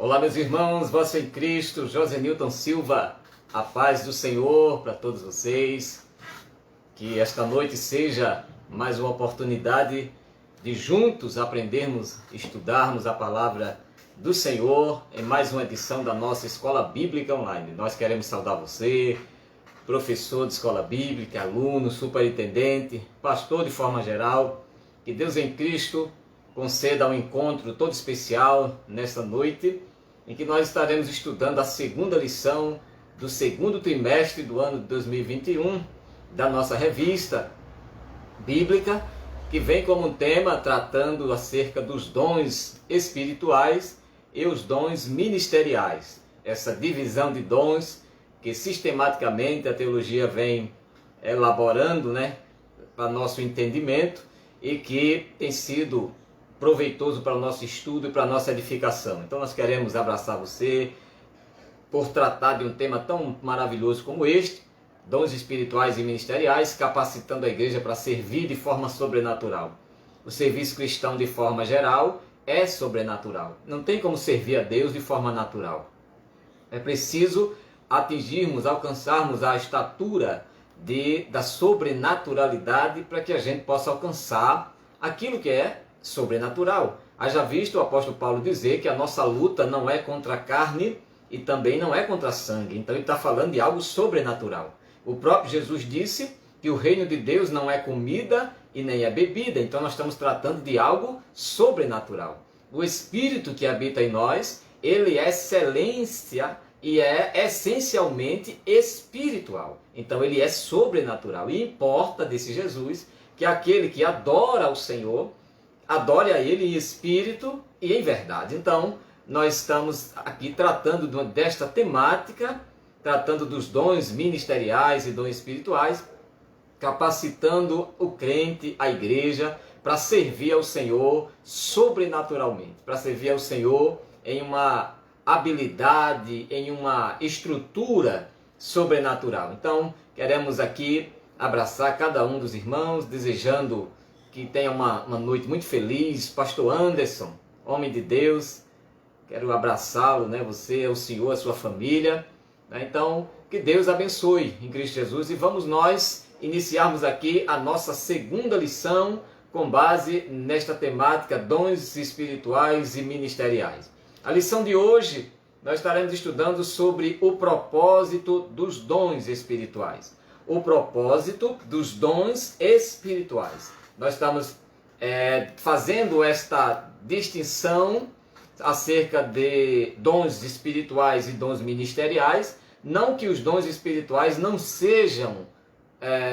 Olá, meus irmãos, vosso em Cristo, José Newton Silva, a paz do Senhor para todos vocês. Que esta noite seja mais uma oportunidade de juntos aprendermos, estudarmos a palavra do Senhor em mais uma edição da nossa Escola Bíblica Online. Nós queremos saudar você, professor de escola bíblica, aluno, superintendente, pastor de forma geral. Que Deus em Cristo conceda um encontro todo especial nesta noite, em que nós estaremos estudando a segunda lição do segundo trimestre do ano de 2021 da nossa revista bíblica, que vem como um tema tratando acerca dos dons espirituais e os dons ministeriais. Essa divisão de dons que sistematicamente a teologia vem elaborando, para nosso entendimento, e que tem sido proveitoso para o nosso estudo e para a nossa edificação. Então nós queremos abraçar você por tratar de um tema tão maravilhoso como este, dons espirituais e ministeriais, capacitando a igreja para servir de forma sobrenatural. O serviço cristão, de forma geral, é sobrenatural. Não tem como servir a Deus de forma natural. É preciso atingirmos, alcançarmos a estatura da sobrenaturalidade para que a gente possa alcançar aquilo que é sobrenatural. Haja visto o apóstolo Paulo dizer que a nossa luta não é contra a carne e também não é contra sangue. Então ele está falando de algo sobrenatural. O próprio Jesus disse que o reino de Deus não é comida e nem é bebida. Então nós estamos tratando de algo sobrenatural. O Espírito que habita em nós, ele é excelência e é essencialmente espiritual. Então ele é sobrenatural. E importa, disse Jesus, que aquele que adora ao Senhor, adore a Ele em espírito e em verdade. Então, nós estamos aqui tratando desta temática, tratando dos dons ministeriais e dons espirituais, capacitando o crente, a igreja, para servir ao Senhor sobrenaturalmente, para servir ao Senhor em uma habilidade, em uma estrutura sobrenatural. Então, queremos aqui abraçar cada um dos irmãos, desejando que tenha uma noite muito feliz. Pastor Anderson, homem de Deus, quero abraçá-lo, você, o senhor, a sua família. Então, que Deus abençoe em Cristo Jesus. E vamos nós iniciarmos aqui a nossa segunda lição com base nesta temática, dons espirituais e ministeriais. A lição de hoje, nós estaremos estudando sobre o propósito dos dons espirituais. O propósito dos dons espirituais. Nós estamos fazendo esta distinção acerca de dons espirituais e dons ministeriais. Não que os dons espirituais não sejam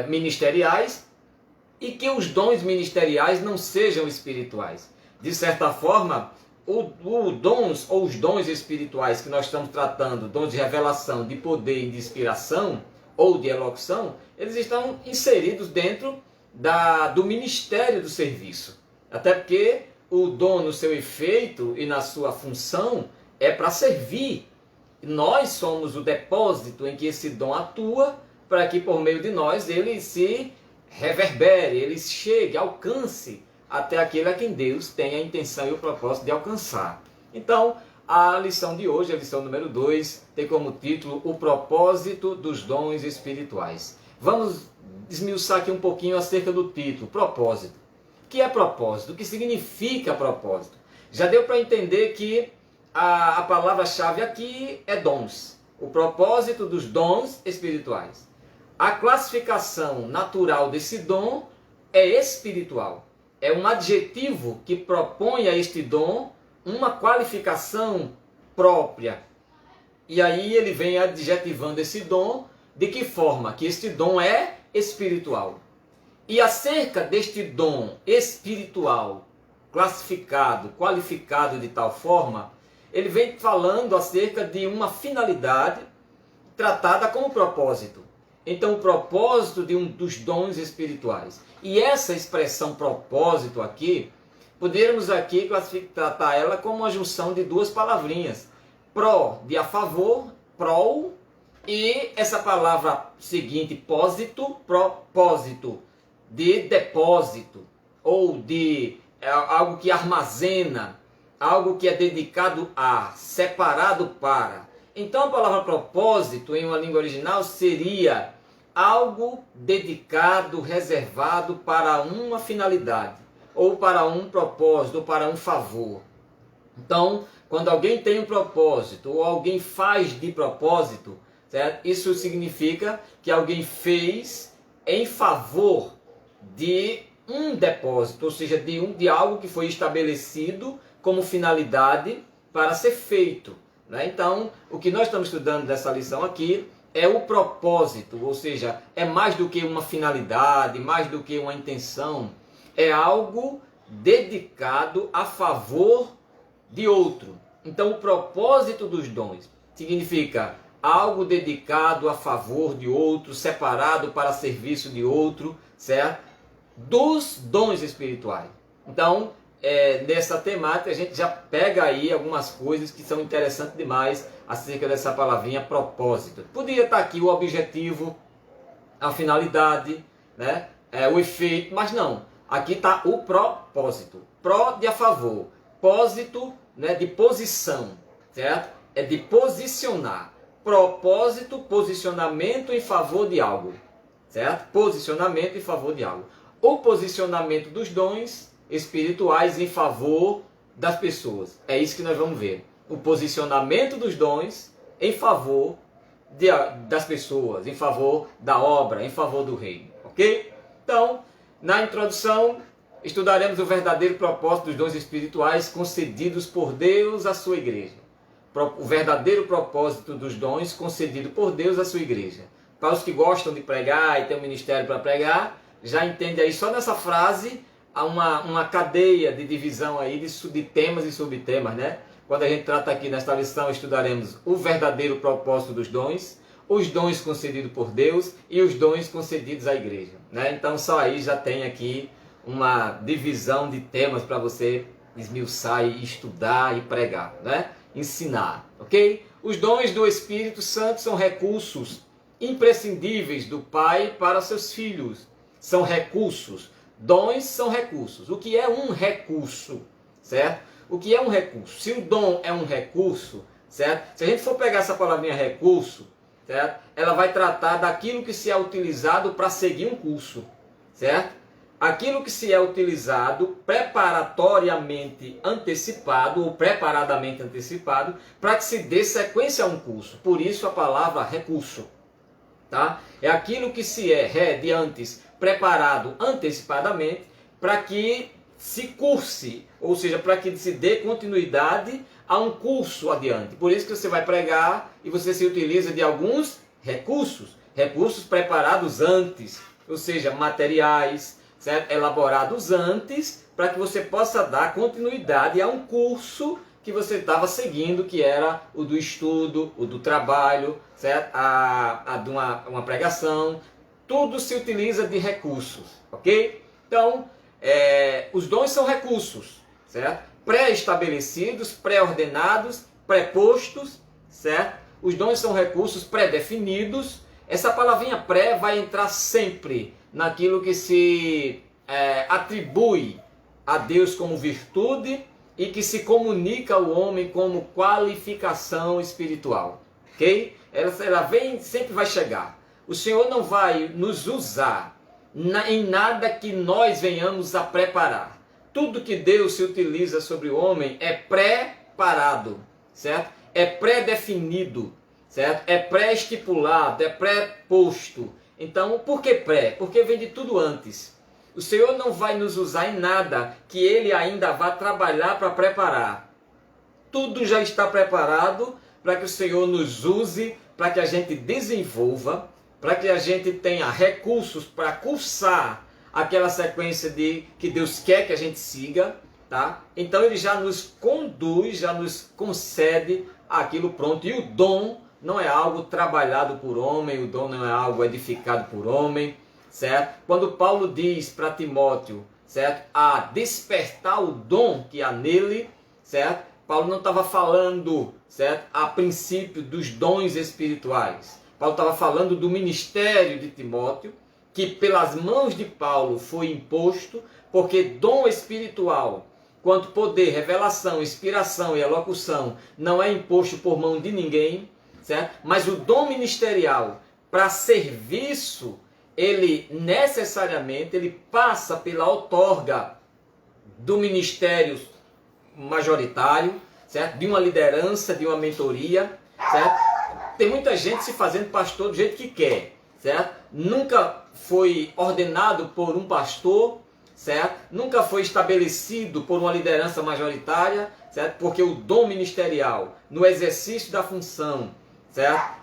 ministeriais e que os dons ministeriais não sejam espirituais. De certa forma, os dons espirituais que nós estamos tratando, dons de revelação, de poder e de inspiração ou de elocução, eles estão inseridos dentro do ministério do serviço. Até porque o dom no seu efeito e na sua função é para servir. Nós somos o depósito em que esse dom atua, para que por meio de nós ele se reverbere, ele chegue, alcance até aquele a quem Deus tem a intenção e o propósito de alcançar. Então, a lição de hoje, a lição número 2, tem como título o propósito dos dons espirituais. Vamos esmiuçar aqui um pouquinho acerca do título, propósito. O que é propósito? O que significa propósito? Já deu para entender que a palavra-chave aqui é dons. O propósito dos dons espirituais. A classificação natural desse dom é espiritual. É um adjetivo que propõe a este dom uma qualificação própria. E aí ele vem adjetivando esse dom, de que forma? Que este dom é espiritual. E acerca deste dom espiritual, classificado, qualificado de tal forma, ele vem falando acerca de uma finalidade tratada como propósito. Então, o propósito de um dos dons espirituais. E essa expressão propósito aqui, poderíamos aqui tratar ela como uma junção de duas palavrinhas. Pró, de a favor, prol, e essa palavra seguinte, pósito, propósito, de depósito, ou de algo que armazena, algo que é dedicado a, separado para. Então a palavra propósito em uma língua original seria algo dedicado, reservado para uma finalidade, ou para um propósito, ou para um favor. Então, quando alguém tem um propósito, ou alguém faz de propósito, certo? Isso significa que alguém fez em favor de um depósito, ou seja, de algo que foi estabelecido como finalidade para ser feito, né? Então, o que nós estamos estudando nessa lição aqui é o propósito, ou seja, é mais do que uma finalidade, mais do que uma intenção, é algo dedicado a favor de outro. Então, o propósito dos dons significa algo dedicado a favor de outro, separado para serviço de outro, certo? Dos dons espirituais. Então, nessa temática, a gente já pega aí algumas coisas que são interessantes demais acerca dessa palavrinha propósito. Poderia estar aqui o objetivo, a finalidade, né? O efeito, mas não. Aqui está o propósito. Pró de a favor. Pósito, né, de posição, certo? É de posicionar. Propósito, posicionamento em favor de algo, certo? Posicionamento em favor de algo. O posicionamento dos dons espirituais em favor das pessoas. É isso que nós vamos ver. O posicionamento dos dons em favor das pessoas, em favor da obra, em favor do reino. Ok? Então, na introdução, estudaremos o verdadeiro propósito dos dons espirituais concedidos por Deus à sua igreja. O verdadeiro propósito dos dons concedido por Deus à sua igreja. Para os que gostam de pregar e têm um ministério para pregar, já entende aí só nessa frase há uma cadeia de divisão aí de temas e subtemas, né? Quando a gente trata aqui nesta lição, estudaremos o verdadeiro propósito dos dons, os dons concedidos por Deus e os dons concedidos à igreja, né? Então só aí já tem aqui uma divisão de temas para você esmiuçar e estudar e pregar, né? Ensinar, ok? Os dons do Espírito Santo são recursos imprescindíveis do Pai para seus filhos. São recursos. Dons são recursos. O que é um recurso, certo? O que é um recurso? Se o dom é um recurso, certo? Se a gente for pegar essa palavrinha recurso, certo? Ela vai tratar daquilo que se é utilizado para seguir um curso, certo? Aquilo que se é utilizado preparatoriamente antecipado ou preparadamente antecipado para que se dê sequência a um curso. Por isso a palavra recurso, tá? É aquilo que se é de antes preparado antecipadamente para que se curse, ou seja, para que se dê continuidade a um curso adiante. Por isso que você vai pregar e você se utiliza de alguns recursos preparados antes, ou seja, materiais, certo? Elaborados antes, para que você possa dar continuidade a um curso que você estava seguindo, que era o do estudo, o do trabalho, certo? A de uma pregação. Tudo se utiliza de recursos, ok? Então, os dons são recursos, certo? Pré-estabelecidos, pré-ordenados, pré-postos, certo? Os dons são recursos pré-definidos. Essa palavrinha pré vai entrar sempre naquilo que se atribui a Deus como virtude e que se comunica ao homem como qualificação espiritual, ok? Ela sempre vai chegar. O Senhor não vai nos usar em nada que nós venhamos a preparar. Tudo que Deus se utiliza sobre o homem é preparado, certo? É pré-definido, certo? É pré-estipulado, é pré-posto. Então, por que pré? Porque vem de tudo antes. O Senhor não vai nos usar em nada que Ele ainda vá trabalhar para preparar. Tudo já está preparado para que o Senhor nos use, para que a gente desenvolva, para que a gente tenha recursos para cursar aquela sequência que Deus quer que a gente siga, tá? Então Ele já nos conduz, já nos concede aquilo pronto. E o dom não é algo trabalhado por homem, o dom não é algo edificado por homem, certo? Quando Paulo diz para Timóteo, certo? A despertar o dom que há nele, certo? Paulo não estava falando, certo? A princípio dos dons espirituais. Paulo estava falando do ministério de Timóteo, que pelas mãos de Paulo foi imposto, porque dom espiritual, quanto poder, revelação, inspiração e elocução não é imposto por mão de ninguém, certo? Mas o dom ministerial para serviço, ele necessariamente ele passa pela outorga do ministério majoritário, certo? De uma liderança, de uma mentoria, certo? Tem muita gente se fazendo pastor do jeito que quer, certo? Nunca foi ordenado por um pastor, certo? Nunca foi estabelecido por uma liderança majoritária, certo? Porque o dom ministerial, no exercício da função, certo?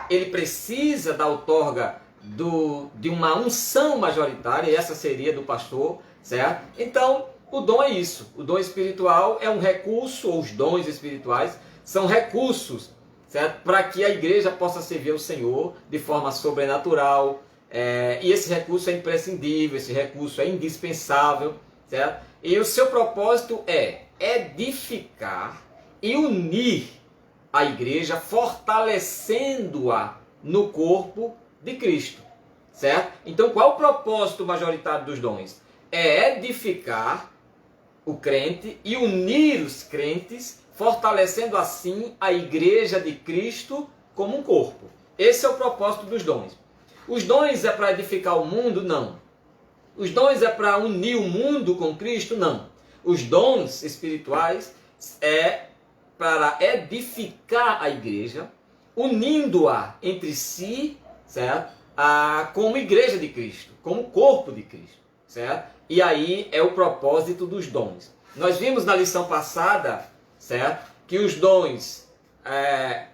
Ele precisa da outorga de uma unção majoritária, e essa seria do pastor, certo? Então, o dom é isso. O dom espiritual é um recurso, ou os dons espirituais são recursos, certo? Para que a igreja possa servir ao Senhor de forma sobrenatural. E esse recurso é imprescindível, esse recurso é indispensável, certo? E o seu propósito é edificar e unir a igreja, fortalecendo-a no corpo de Cristo, certo? Então, qual é o propósito majoritário dos dons? É edificar o crente e unir os crentes, fortalecendo assim a igreja de Cristo como um corpo. Esse é o propósito dos dons. Os dons é para edificar o mundo? Não. Os dons é para unir o mundo com Cristo? Não. Os dons espirituais é para edificar a igreja, unindo-a entre si, certo? Como igreja de Cristo, como corpo de Cristo, certo? E aí é o propósito dos dons. Nós vimos na lição passada, certo? Que os dons é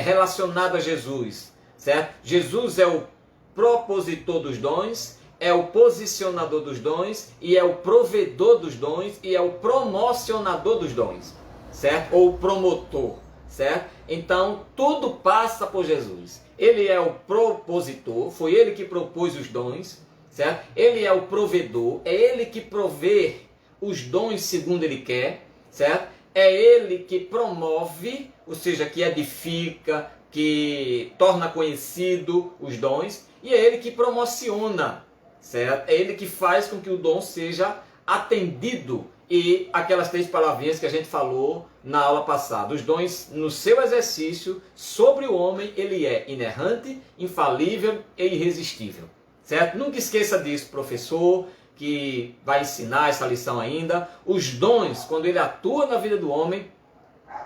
relacionado a Jesus, certo? Jesus é o propositor dos dons, é o posicionador dos dons, e é o provedor dos dons, e é o promocionador dos dons, certo? Ou promotor, certo? Então, tudo passa por Jesus. Ele é o propositor, foi ele que propôs os dons, certo? Ele é o provedor, é ele que provê os dons segundo ele quer, certo? É ele que promove, ou seja, que edifica, que torna conhecido os dons, e é ele que promociona, certo? É ele que faz com que o dom seja atendido. E aquelas 3 palavrinhas que a gente falou na aula passada. Os dons, no seu exercício sobre o homem, ele é inerrante, infalível e irresistível, certo? Nunca esqueça disso, professor, que vai ensinar essa lição ainda. Os dons, quando ele atua na vida do homem,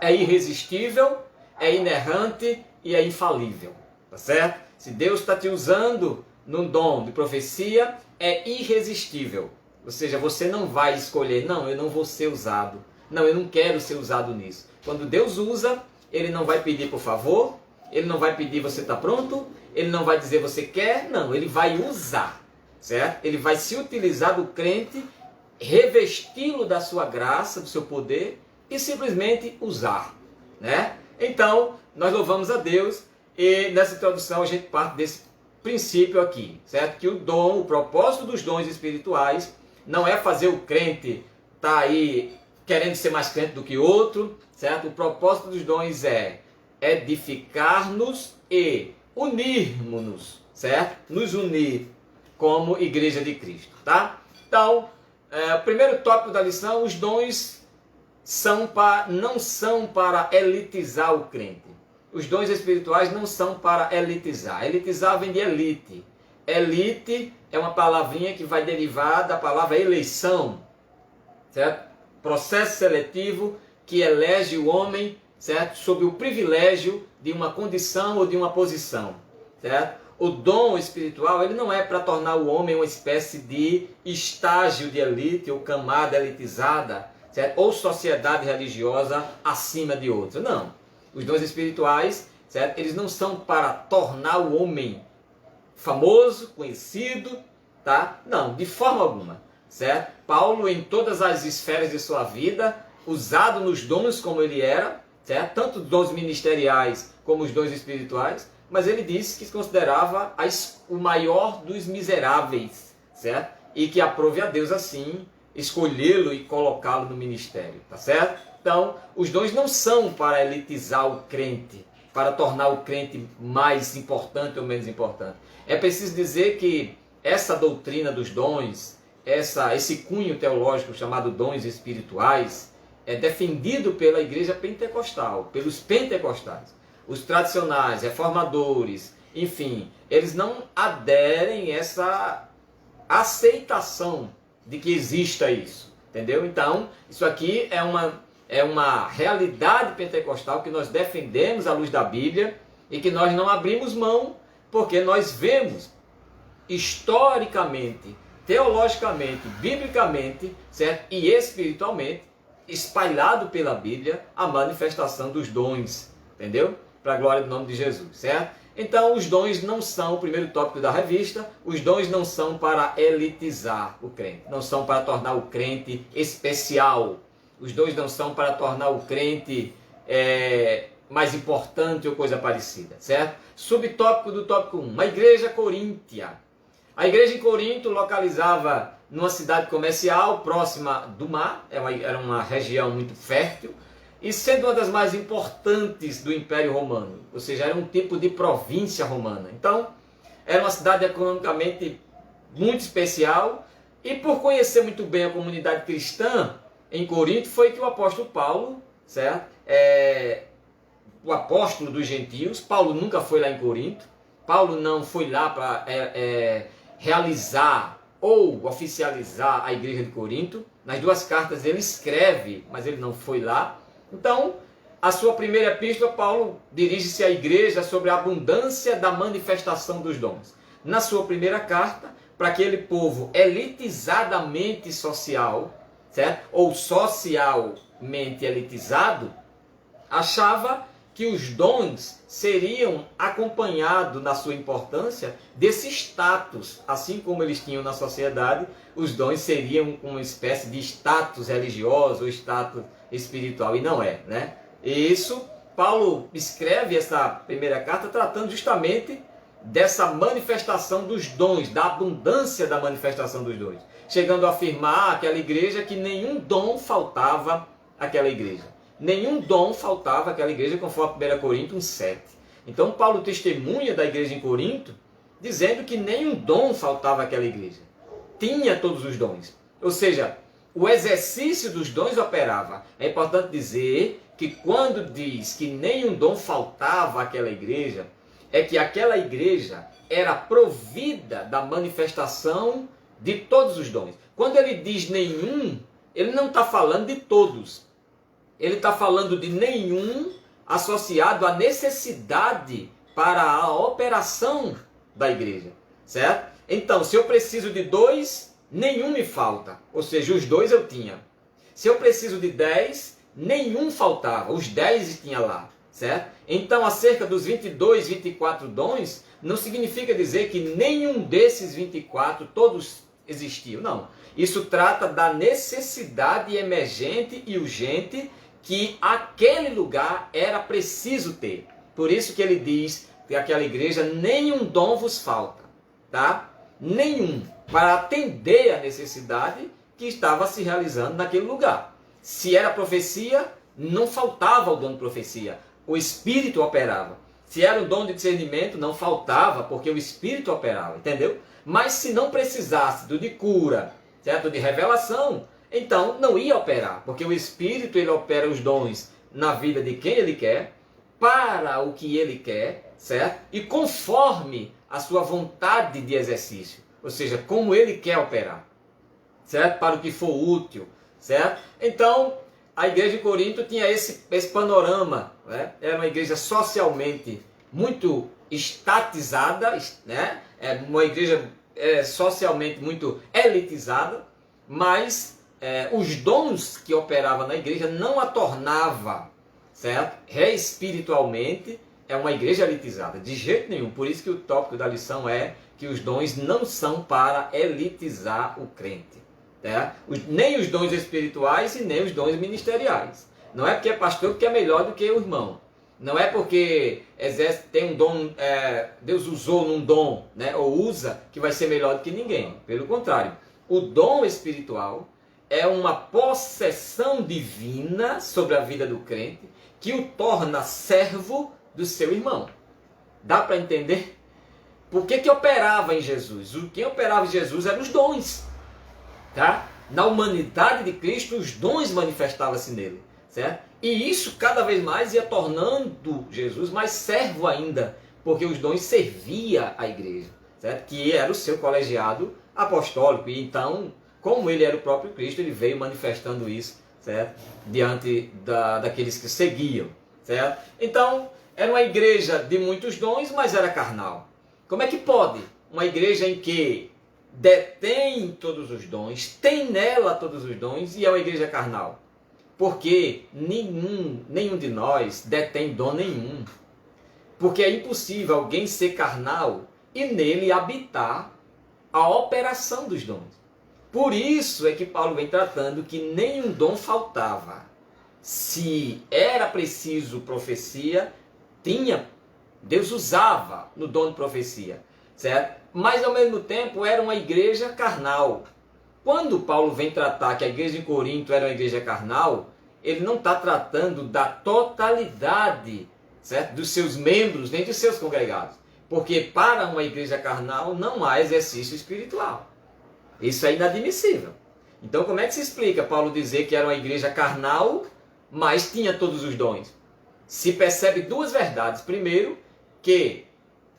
é irresistível, é inerrante e é infalível, tá certo? Se Deus está te usando num dom de profecia, é irresistível. Ou seja, você não vai escolher, não, eu não vou ser usado. Não, eu não quero ser usado nisso. Quando Deus usa, Ele não vai pedir por favor, Ele não vai pedir você está pronto, Ele não vai dizer você quer, não, Ele vai usar, certo? Ele vai se utilizar do crente, revesti-lo da sua graça, do seu poder e simplesmente usar, né? Então, nós louvamos a Deus e nessa introdução a gente parte desse princípio aqui, certo? Que o dom, o propósito dos dons espirituais não é fazer o crente estar aí querendo ser mais crente do que outro, certo? O propósito dos dons é edificar-nos e unirmos-nos, certo? Nos unir como igreja de Cristo, tá? Então, o primeiro tópico da lição, os dons não são para elitizar o crente. Os dons espirituais não são para elitizar. Elitizar vem de elite. Elite é uma palavrinha que vai derivar da palavra eleição, certo? Processo seletivo que elege o homem, certo? Sob o privilégio de uma condição ou de uma posição, certo? O dom espiritual, ele não é para tornar o homem uma espécie de estágio de elite ou camada elitizada, certo? Ou sociedade religiosa acima de outra. Não. Os dons espirituais, certo? Eles não são para tornar o homem famoso, conhecido, tá? Não, de forma alguma, certo? Paulo, em todas as esferas de sua vida, usado nos dons como ele era, certo? Tanto os dons ministeriais como os dons espirituais, mas ele disse que se considerava o maior dos miseráveis, certo? E que aprove a Deus assim escolhê-lo e colocá-lo no ministério, tá certo? Então, os dons não são para elitizar o crente, para tornar o crente mais importante ou menos importante. É preciso dizer que essa doutrina dos dons, esse cunho teológico chamado dons espirituais é defendido pela igreja pentecostal, pelos pentecostais. Os tradicionais, reformadores, enfim, eles não aderem a essa aceitação de que exista isso, entendeu? Então, isso aqui é uma realidade pentecostal que nós defendemos à luz da Bíblia e que nós não abrimos mão, porque nós vemos historicamente, teologicamente, biblicamente, certo? E espiritualmente, espalhado pela Bíblia, a manifestação dos dons, entendeu? Para a glória do nome de Jesus, certo? Então, os dons não são, o primeiro tópico da revista, os dons não são para elitizar o crente, não são para tornar o crente especial, os dons não são para tornar o crente mais importante ou coisa parecida, certo? Subtópico do tópico 1, a igreja coríntia. A igreja em Corinto localizava numa cidade comercial próxima do mar, era uma região muito fértil, e sendo uma das mais importantes do Império Romano, ou seja, era um tipo de província romana. Então, era uma cidade economicamente muito especial, e por conhecer muito bem a comunidade cristã em Corinto, foi que o apóstolo Paulo, certo? O apóstolo dos gentios, Paulo nunca foi lá em Corinto, Paulo não foi lá para realizar ou oficializar a igreja de Corinto. Nas duas cartas ele escreve, mas ele não foi lá. Então, a sua primeira epístola, Paulo dirige-se à igreja sobre a abundância da manifestação dos dons. Na sua primeira carta, para aquele povo elitizadamente social, certo? Ou socialmente elitizado, achava que os dons seriam acompanhados na sua importância desse status. Assim como eles tinham na sociedade, os dons seriam uma espécie de status religioso ou status espiritual. E não é, né? E isso, Paulo escreve essa primeira carta tratando justamente dessa manifestação dos dons, da abundância da manifestação dos dons. Chegando a afirmar àquela igreja que nenhum dom faltava àquela igreja. Nenhum dom faltava àquela igreja, conforme 1 Coríntios 7. Então Paulo testemunha da igreja em Corinto, dizendo que nenhum dom faltava àquela igreja. Tinha todos os dons. Ou seja, o exercício dos dons operava. É importante dizer que quando diz que nenhum dom faltava àquela igreja, é que aquela igreja era provida da manifestação de todos os dons. Quando ele diz nenhum, ele não está falando de todos. Ele está falando de nenhum associado à necessidade para a operação da igreja, certo? Então, se eu preciso de 2, nenhum me falta, ou seja, os 2 eu tinha. Se eu preciso de 10, nenhum faltava, os 10 tinha lá, certo? Então, acerca dos 22, 24 dons, não significa dizer que nenhum desses 24, todos existiam, não. Isso trata da necessidade emergente e urgente que aquele lugar era preciso ter. Por isso que ele diz que aquela igreja, nenhum dom vos falta, tá? Nenhum, para atender a necessidade que estava se realizando naquele lugar. Se era profecia, não faltava o dom de profecia, o Espírito operava. Se era o dom de discernimento, não faltava, porque o Espírito operava, entendeu? Mas se não precisasse do de cura, certo? De revelação, então não ia operar, porque o Espírito ele opera os dons na vida de quem ele quer, para o que ele quer, certo? E conforme a sua vontade de exercício, ou seja, como ele quer operar, certo? Para o que for útil, certo? Então, a igreja de Corinto tinha esse panorama, né? Era uma igreja socialmente muito estatizada, né? Uma igreja socialmente muito elitizada, mas os dons que operavam na igreja não a tornava, certo? Espiritualmente é uma igreja elitizada, de jeito nenhum. Por isso que o tópico da lição é que os dons não são para elitizar o crente, tá? Nem os dons espirituais e nem os dons ministeriais. Não é porque é pastor que é melhor do que o irmão. Não é porque tem um dom, Deus usou num dom, né, ou usa, que vai ser melhor do que ninguém. Pelo contrário, o dom espiritual é uma possessão divina sobre a vida do crente que o torna servo do seu irmão. Dá para entender? Por que operava em Jesus? O que operava em Jesus eram os dons. tá? Na humanidade de Cristo, os dons manifestavam-se nele, certo? E isso cada vez mais ia tornando Jesus mais servo ainda, porque os dons servia a igreja, certo? Que era o seu colegiado apostólico. E então, como ele era o próprio Cristo, ele veio manifestando isso, certo? Diante daqueles que seguiam, certo? Então, era uma igreja de muitos dons, mas era carnal. Como é que pode uma igreja em que detém todos os dons, tem nela todos os dons e é uma igreja carnal? Porque nenhum de nós detém dom nenhum. Porque é impossível alguém ser carnal e nele habitar a operação dos dons. Por isso é que Paulo vem tratando que nenhum dom faltava. Se era preciso profecia, Deus usava no dom de profecia, certo? Mas ao mesmo tempo era uma igreja carnal. Quando Paulo vem tratar que a igreja em Corinto era uma igreja carnal, ele não está tratando da totalidade, certo? Dos seus membros, nem dos seus congregados. Porque para uma igreja carnal não há exercício espiritual. Isso é inadmissível. Então como é que se explica Paulo dizer que era uma igreja carnal, mas tinha todos os dons? Se percebe duas verdades. Primeiro, que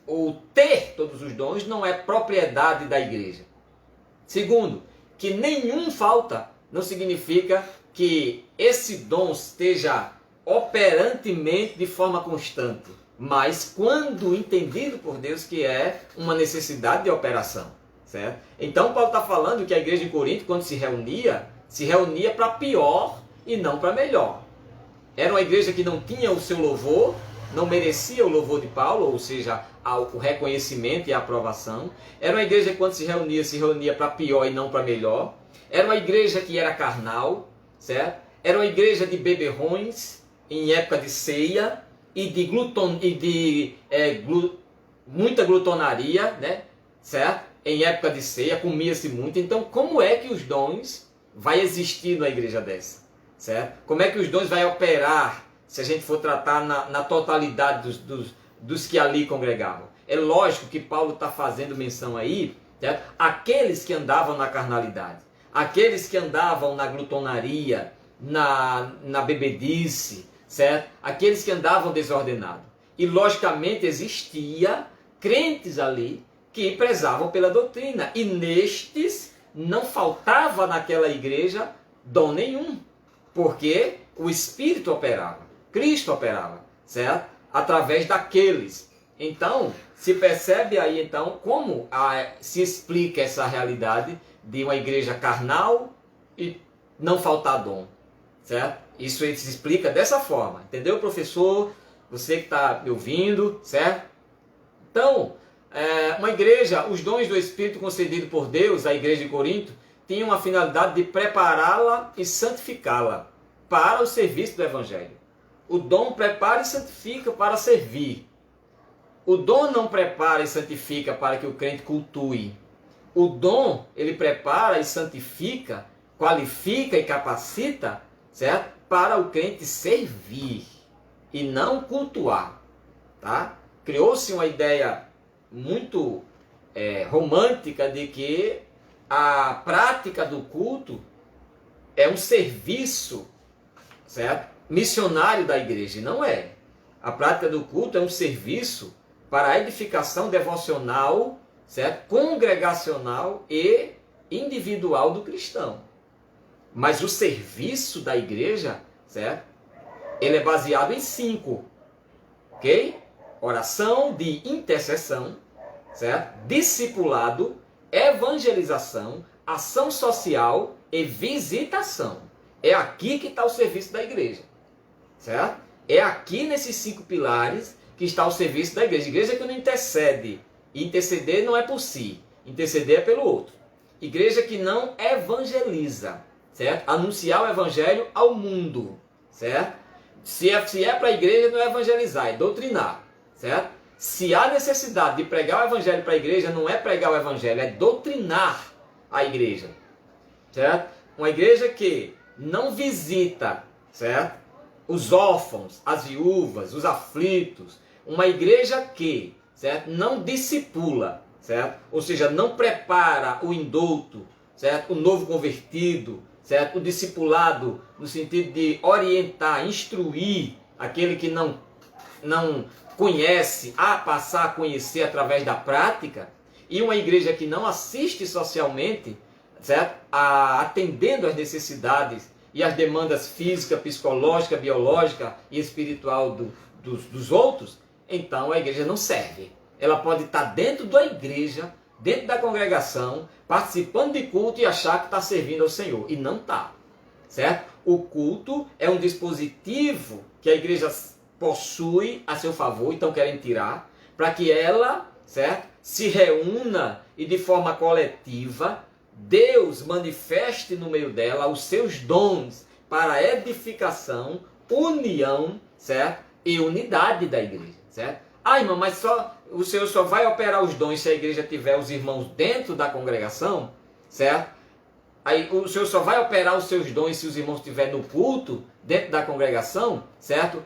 o ter todos os dons não é propriedade da igreja. Segundo, que nenhum falta não significa que esse dom esteja operantemente de forma constante, mas quando entendido por Deus que é uma necessidade de operação, certo? Então Paulo está falando que a igreja em Corinto, quando se reunia para pior e não para melhor. Era uma igreja que não tinha o seu louvor, não merecia o louvor de Paulo, ou seja, o reconhecimento e a aprovação. Era uma igreja que quando se reunia para pior e não para melhor. Era uma igreja que era carnal, certo? Era uma igreja de beberrões em época de ceia e de muita glutonaria, né? Certo? Em época de ceia, comia-se muito. Então, como é que os dons vai existir na igreja dessa? Certo? Como é que os dons vai operar se a gente for tratar na totalidade dos que ali congregavam? É lógico que Paulo está fazendo menção aí, certo? Aqueles que andavam na carnalidade, aqueles que andavam na glutonaria, na bebedice, certo? Aqueles que andavam desordenados. E logicamente existia crentes ali que prezavam pela doutrina. E nestes não faltava naquela igreja dom nenhum. Porque o Espírito operava, Cristo operava, certo? Através daqueles. Então, se percebe aí então como se explica essa realidade de uma igreja carnal e não faltar dom, certo? Isso se explica dessa forma, entendeu, professor? Você que está me ouvindo, certo? Então, uma igreja, os dons do Espírito concedido por Deus à igreja de Corinto, tinham a finalidade de prepará-la e santificá-la para o serviço do Evangelho. O dom prepara e santifica para servir. O dom não prepara e santifica para que o crente cultue. O dom, ele prepara e santifica, qualifica e capacita, certo? Para o crente servir e não cultuar. Tá? Criou-se uma ideia muito romântica de que a prática do culto é um serviço, certo? Missionário da igreja. E não é. A prática do culto é um serviço para a edificação devocional, certo? Congregacional e individual do cristão. Mas o serviço da igreja, certo? Ele é baseado em 5, ok? Oração de intercessão, certo? Discipulado, evangelização, ação social e visitação. É aqui que está o serviço da igreja, certo? É aqui nesses 5 pilares que está o serviço da igreja. Igreja que não intercede. E interceder não é por si. Interceder é pelo outro. Igreja que não evangeliza, certo? Anunciar o evangelho ao mundo, certo? Se é para a igreja, não é evangelizar, é doutrinar, certo? Se há necessidade de pregar o evangelho para a igreja, não é pregar o evangelho, é doutrinar a igreja, certo? Uma igreja que não visita, certo? Os órfãos, as viúvas, os aflitos. Uma igreja que, certo? Não discipula, certo? Ou seja, não prepara o indulto, certo? O novo convertido, certo? O discipulado, no sentido de orientar, instruir aquele que não conhece, a passar a conhecer através da prática, e uma igreja que não assiste socialmente, certo? Atendendo às necessidades e às demandas física, psicológica, biológica e espiritual dos outros, então a igreja não serve. Ela pode estar dentro da igreja, dentro da congregação, participando de culto e achar que está servindo ao Senhor. E não está. Certo? O culto é um dispositivo que a igreja possui a seu favor, então querem tirar, para que ela, certo, se reúna e de forma coletiva, Deus manifeste no meio dela os seus dons para edificação, união, certo? E unidade da igreja, certo? Ah, irmão, mas o Senhor só vai operar os dons se a igreja tiver os irmãos dentro da congregação, certo? Aí o Senhor só vai operar os seus dons se os irmãos estiverem no culto, dentro da congregação, certo?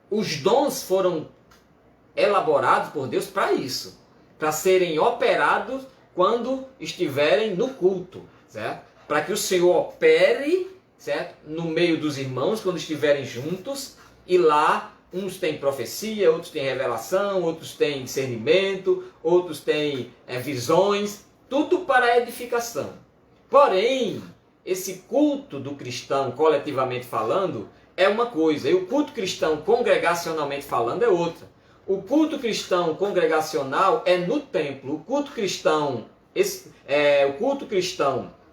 Os dons foram elaborados por Deus para isso, para serem operados quando estiverem no culto, certo? Para que o Senhor opere, certo? No meio dos irmãos, quando estiverem juntos, e lá uns têm profecia, outros têm revelação, outros têm discernimento, outros têm visões, tudo para a edificação. Porém, esse culto do cristão, coletivamente falando, é uma coisa, e o culto cristão, congregacionalmente falando, é outra. O culto cristão congregacional é no templo. O culto cristão,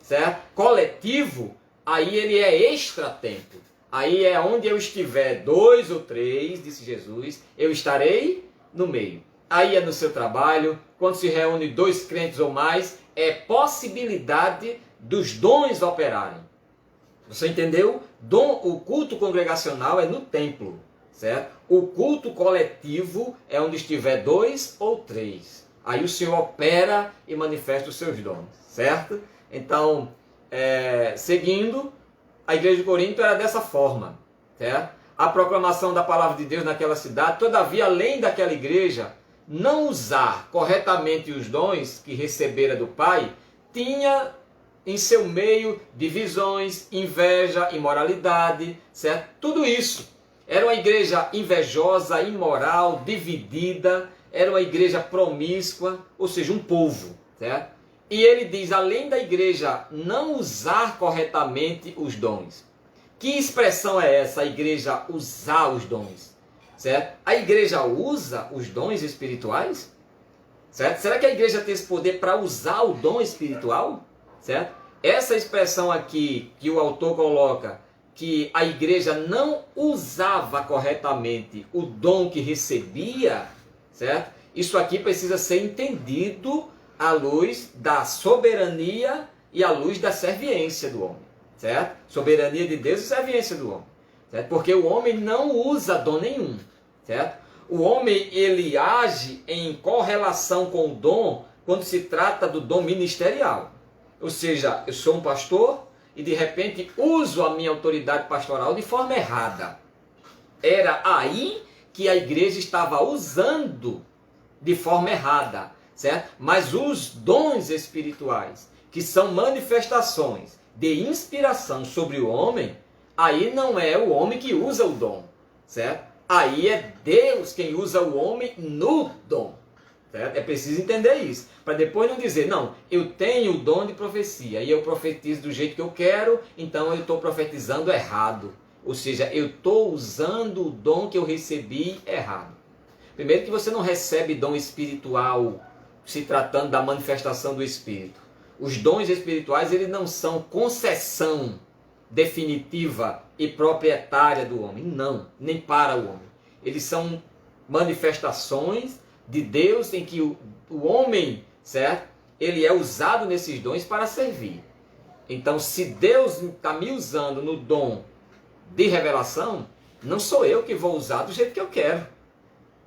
certo? Coletivo, aí ele é extra-templo. Aí é onde eu estiver 2 ou 3, disse Jesus, eu estarei no meio. Aí é no seu trabalho, quando se reúne 2 crentes ou mais, é possibilidade dos dons operarem. Você entendeu? O culto congregacional é no templo, certo? O culto coletivo é onde estiver 2 ou 3. Aí o Senhor opera e manifesta os seus dons, certo? Então, seguindo, a igreja de Corinto era dessa forma, certo? A proclamação da palavra de Deus naquela cidade, todavia, além daquela igreja não usar corretamente os dons que recebera do Pai, tinha em seu meio divisões, inveja, imoralidade, certo? Tudo isso. Era uma igreja invejosa, imoral, dividida, era uma igreja promíscua, ou seja, um povo, certo? E ele diz, além da igreja não usar corretamente os dons. Que expressão é essa, a igreja usar os dons? Certo? A igreja usa os dons espirituais? Certo? Será que a igreja tem esse poder para usar o dom espiritual? Certo? Essa expressão aqui que o autor coloca, que a igreja não usava corretamente o dom que recebia, certo? Isso aqui precisa ser entendido à luz da soberania e à luz da serviência do homem, certo? Soberania de Deus e serviência do homem, certo? Porque o homem não usa dom nenhum, certo? O homem, ele age em correlação com o dom quando se trata do dom ministerial. Ou seja, eu sou um pastor e de repente uso a minha autoridade pastoral de forma errada. Era aí que a igreja estava usando de forma errada, certo? Mas os dons espirituais, que são manifestações de inspiração sobre o homem, aí não é o homem que usa o dom, certo? Aí é Deus quem usa o homem no dom, certo? É preciso entender isso, para depois não dizer, não, eu tenho o dom de profecia e eu profetizo do jeito que eu quero, então eu estou profetizando errado. Ou seja, eu estou usando o dom que eu recebi errado. Primeiro que você não recebe dom espiritual se tratando da manifestação do Espírito. Os dons espirituais, eles não são concessão definitiva e proprietária do homem. Não, nem para o homem. Eles são manifestações de Deus em que o homem, certo? Ele é usado nesses dons para servir. Então, se Deus está me usando no dom de revelação, não sou eu que vou usar do jeito que eu quero.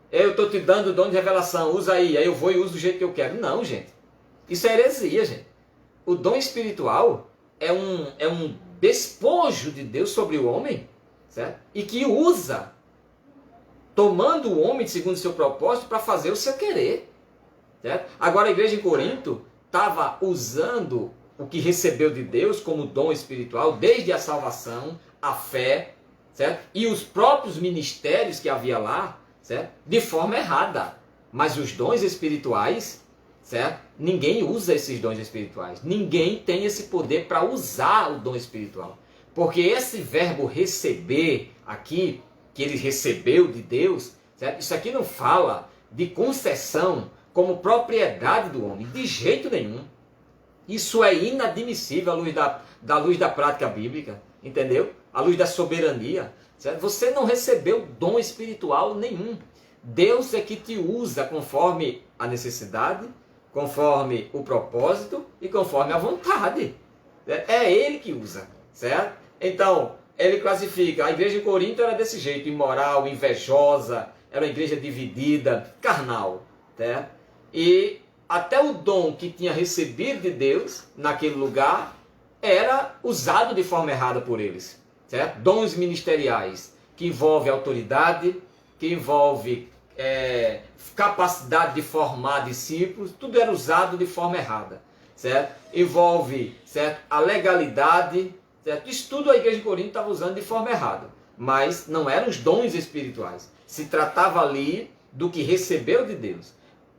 Eu estou te dando o dom de revelação, usa aí eu vou e uso do jeito que eu quero. Não, gente. Isso é heresia, gente. O dom espiritual é um despojo de Deus sobre o homem, certo? E que usa, tomando o homem segundo o seu propósito para fazer o seu querer, certo? Agora a igreja em Corinto estava usando o que recebeu de Deus como dom espiritual, desde a salvação, a fé, certo? E os próprios ministérios que havia lá, certo? De forma errada. Mas os dons espirituais, certo? Ninguém usa esses dons espirituais. Ninguém tem esse poder para usar o dom espiritual. Porque esse verbo receber aqui, que ele recebeu de Deus, certo? Isso aqui não fala de concessão como propriedade do homem, de jeito nenhum. Isso é inadmissível à luz da luz da prática bíblica, entendeu? À luz da soberania, certo? Você não recebeu dom espiritual nenhum. Deus é que te usa conforme a necessidade, conforme o propósito e conforme a vontade. É Ele que usa, certo? Então, ele classifica, a igreja de Corinto era desse jeito, imoral, invejosa, era uma igreja dividida, carnal, certo? E até o dom que tinha recebido de Deus naquele lugar era usado de forma errada por eles, certo? Dons ministeriais que envolvem autoridade, que envolve capacidade de formar discípulos, tudo era usado de forma errada, certo? Envolve, certo, a legalidade, certo? Isso tudo a igreja de Corinto estava usando de forma errada, mas não eram os dons espirituais. Se tratava ali do que recebeu de Deus,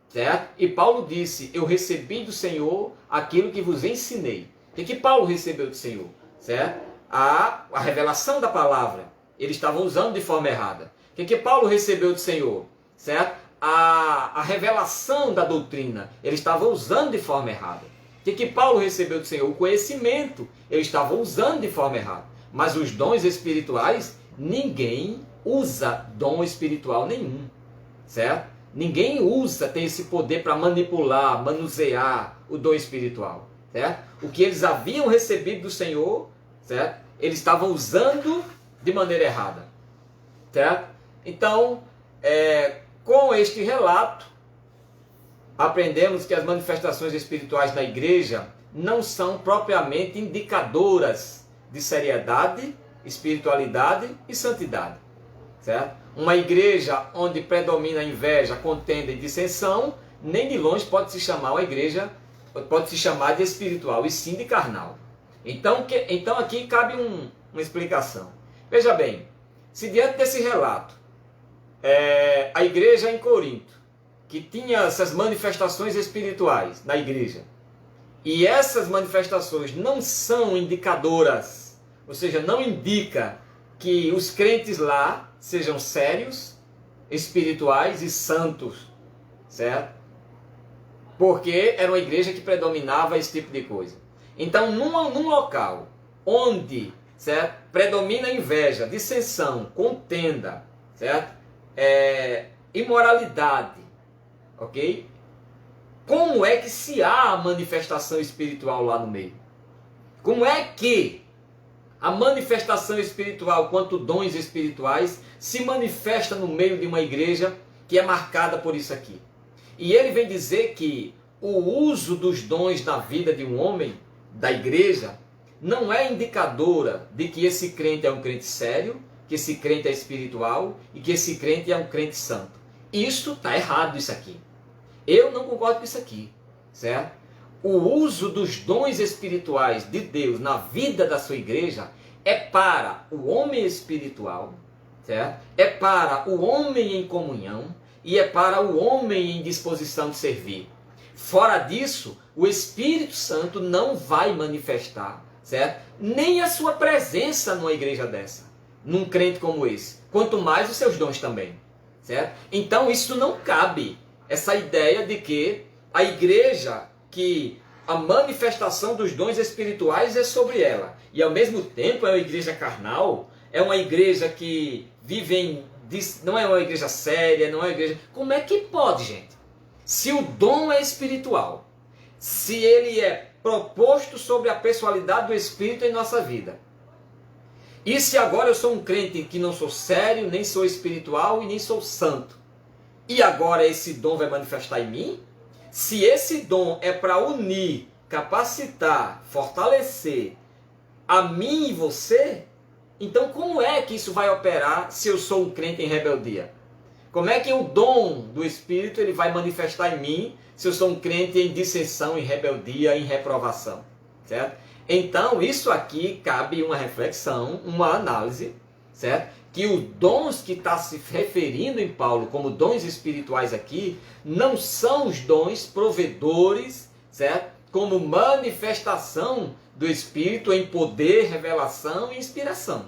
certo? E Paulo disse, eu recebi do Senhor aquilo que vos ensinei. O que Paulo recebeu do Senhor? Certo? A revelação da palavra. Eles estavam usando de forma errada. O que Paulo recebeu do Senhor? Certo? A revelação da doutrina. Eles estavam usando de forma errada. O que Paulo recebeu do Senhor? O conhecimento. Eles estavam usando de forma errada. Mas os dons espirituais, ninguém usa dom espiritual nenhum. Certo? Ninguém usa, tem esse poder para manipular, manusear o dom espiritual. Certo? O que eles haviam recebido do Senhor, certo? Eles estavam usando de maneira errada. Certo? Então, com este relato, aprendemos que as manifestações espirituais na igreja não são propriamente indicadoras de seriedade, espiritualidade e santidade. Certo? Uma igreja onde predomina a inveja, contenda e dissensão, nem de longe pode se chamar uma igreja, pode se chamar de espiritual, e sim de carnal. Então aqui cabe uma explicação. Veja bem, se diante desse relato, a igreja em Corinto, que tinha essas manifestações espirituais na igreja, e essas manifestações não são indicadoras, ou seja, não indica que os crentes lá sejam sérios, espirituais e santos, certo? Porque era uma igreja que predominava esse tipo de coisa. Então, num local onde, certo, predomina inveja, dissensão, contenda, certo? Imoralidade, ok? Como é que se há a manifestação espiritual lá no meio? Como é que a manifestação espiritual, quanto dons espirituais, se manifesta no meio de uma igreja que é marcada por isso aqui? E ele vem dizer que o uso dos dons na vida de um homem, da igreja, não é indicadora de que esse crente é um crente sério, que esse crente é espiritual e que esse crente é um crente santo. Isso está errado, isso aqui. Eu não concordo com isso aqui, certo? O uso dos dons espirituais de Deus na vida da sua igreja é para o homem espiritual, certo? É para o homem em comunhão e é para o homem em disposição de servir. Fora disso, o Espírito Santo não vai manifestar, certo? Nem a sua presença numa igreja dessa, num crente como esse. Quanto mais os seus dons também, certo? Então isso não cabe, essa ideia de que a igreja, que a manifestação dos dons espirituais é sobre ela, e ao mesmo tempo é uma igreja carnal, é uma igreja que vive não é uma igreja séria, não é uma igreja... Como é que pode, gente? Se o dom é espiritual, se ele é proposto sobre a pessoalidade do Espírito em nossa vida, e se agora eu sou um crente que não sou sério, nem sou espiritual e nem sou santo, e agora esse dom vai manifestar em mim? Se esse dom é para unir, capacitar, fortalecer a mim e você, então como é que isso vai operar se eu sou um crente em rebeldia? Como é que o dom do Espírito ele vai manifestar em mim se eu sou um crente em dissensão, em rebeldia, em reprovação? certo? Então, isso aqui cabe uma reflexão, uma análise, certo? Que os dons que está se referindo em Paulo como dons espirituais aqui, não são os dons provedores, certo? Como manifestação do Espírito em poder, revelação e inspiração.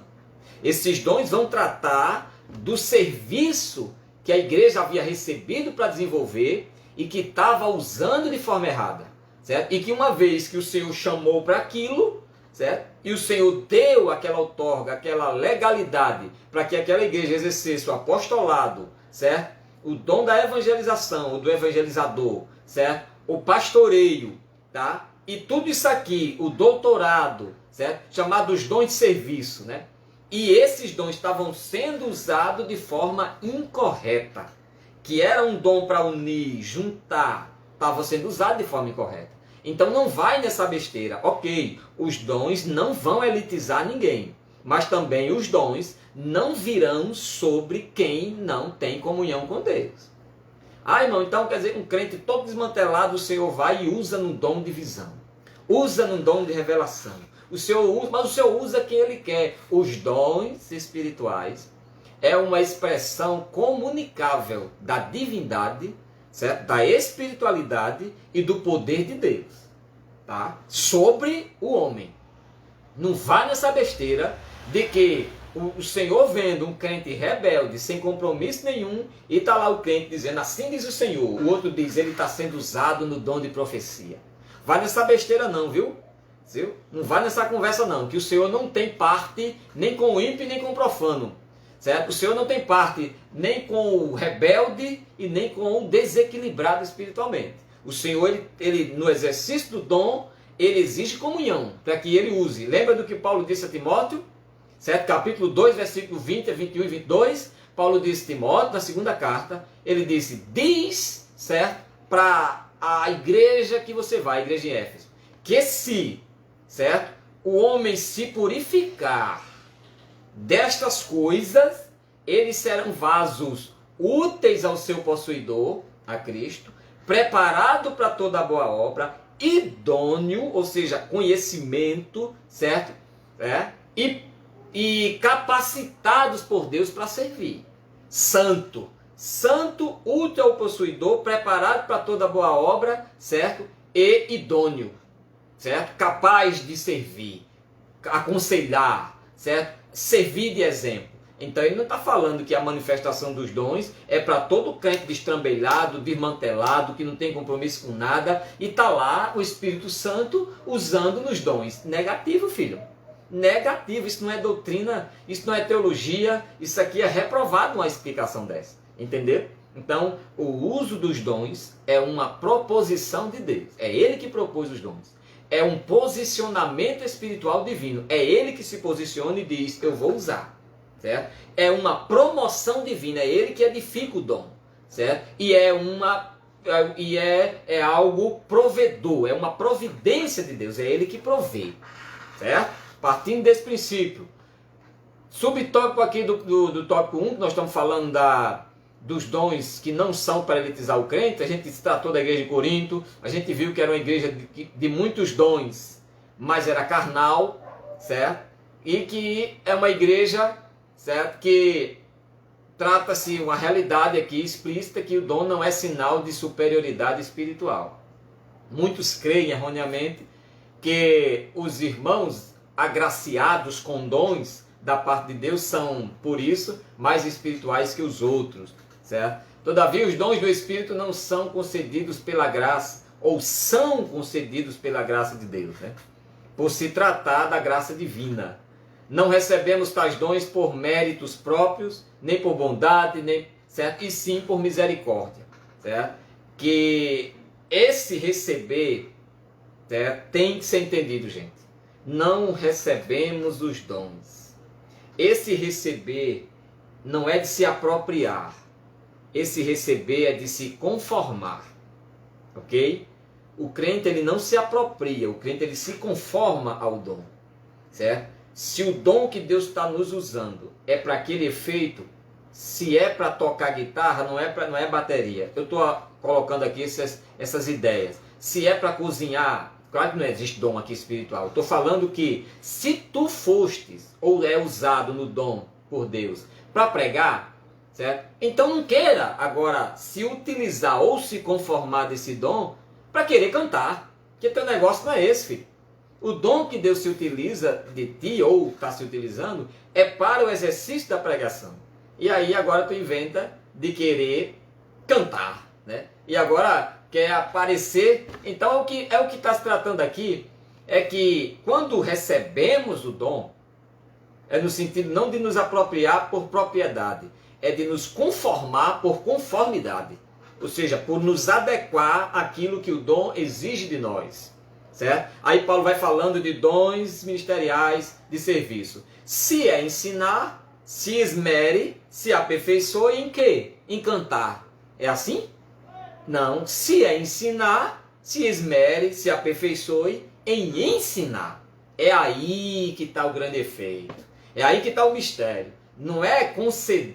Esses dons vão tratar do serviço que a igreja havia recebido para desenvolver e que estava usando de forma errada, certo? E que uma vez que o Senhor chamou para aquilo, certo? E o Senhor deu aquela outorga, aquela legalidade para que aquela igreja exercesse o apostolado, certo? O dom da evangelização, o do evangelizador, certo? O pastoreio, tá? E tudo isso aqui, o doutorado, certo? Chamados dons de serviço, né? E esses dons estavam sendo usados de forma incorreta, que era um dom para unir, juntar, estava sendo usado de forma incorreta. Então não vai nessa besteira. Ok, os dons não vão elitizar ninguém, mas também os dons não virão sobre quem não tem comunhão com Deus. Ah, irmão, então quer dizer, um crente todo desmantelado, o Senhor vai e usa no dom de visão, usa no dom de revelação. O Senhor usa, mas o Senhor usa quem Ele quer. Os dons espirituais é uma expressão comunicável da divindade, certo? Da espiritualidade e do poder de Deus, tá? Sobre o homem. Não vá nessa besteira de que o Senhor vendo um crente rebelde, sem compromisso nenhum, e está lá o crente dizendo, assim diz o Senhor. O outro diz, ele está sendo usado no dom de profecia. Vai nessa besteira não, viu? Não vai nessa conversa não, que o Senhor não tem parte nem com o ímpio nem com o profano, certo? O Senhor não tem parte nem com o rebelde e nem com o desequilibrado espiritualmente. O Senhor, ele no exercício do dom, ele exige comunhão para que ele use. Lembra do que Paulo disse a Timóteo? Certo? Capítulo 2, versículo 20 a 21 e 22, Paulo disse a Timóteo, na segunda carta, ele disse, diz, certo? Para a igreja que você vai, a igreja em Éfeso, que se, certo? O homem se purificar destas coisas, eles serão vasos úteis ao seu possuidor, a Cristo, preparado para toda boa obra, idôneo, ou seja, conhecimento, certo? E capacitados por Deus para servir. Santo, útil ao possuidor, preparado para toda boa obra, certo? E idôneo, certo? Capaz de servir, aconselhar, certo? Servir de exemplo. Então ele não está falando que a manifestação dos dons é para todo crente destrambelhado, desmantelado, que não tem compromisso com nada, e está lá o Espírito Santo usando nos dons. Negativo, filho. Negativo. Isso não é doutrina, isso não é teologia, isso aqui é reprovado uma explicação dessa. Entendeu? Então, o uso dos dons é uma proposição de Deus. É Ele que propôs os dons. É um posicionamento espiritual divino. É Ele que se posiciona e diz, eu vou usar. Certo? É uma promoção divina. É Ele que edifica o dom. Certo? E é algo provedor. É uma providência de Deus. É Ele que provê. Certo? Partindo desse princípio. Subtópico aqui do tópico 1, que nós estamos falando dos dons que não são para elitizar o crente. A gente se tratou da igreja de Corinto, a gente viu que era uma igreja de muitos dons, mas era carnal, certo? E que é uma igreja, certo? Que trata-se uma realidade aqui explícita que o dom não é sinal de superioridade espiritual. Muitos creem erroneamente que os irmãos agraciados com dons da parte de Deus são, por isso, mais espirituais que os outros, certo? Todavia, os dons do Espírito não são concedidos pela graça, ou são concedidos pela graça de Deus, né? Por se tratar da graça divina. Não recebemos tais dons por méritos próprios, nem por bondade, nem, certo? E sim por misericórdia, certo? Que esse receber, certo? Tem que ser entendido, gente. Não recebemos os dons. Esse receber não é de se apropriar. Esse receber é de se conformar. Ok? O crente ele não se apropria. O crente ele se conforma ao dom. Certo? Se o dom que Deus está nos usando é para aquele efeito, se é para tocar guitarra, não é bateria. Eu estou colocando aqui essas ideias. Se é para cozinhar, Claro que não existe dom aqui espiritual. Estou falando que se tu fostes, ou é usado no dom por Deus, para pregar, certo? Então não queira agora se utilizar ou se conformar desse dom para querer cantar. Porque teu negócio não é esse, filho. O dom que Deus se utiliza de ti, ou está se utilizando, é para o exercício da pregação. E aí agora tu inventa de querer cantar, né? E agora quer aparecer. Então é o que está se tratando aqui, é que quando recebemos o dom, é no sentido não de nos apropriar por propriedade, é de nos conformar por conformidade. Ou seja, por nos adequar àquilo que o dom exige de nós. Certo? Aí Paulo vai falando de dons ministeriais de serviço. Se é ensinar, se esmere, se aperfeiçoe em quê? Em cantar. É assim? Não. Se é ensinar, se esmere, se aperfeiçoe em ensinar. É aí que está o grande efeito. É aí que está o mistério. Não é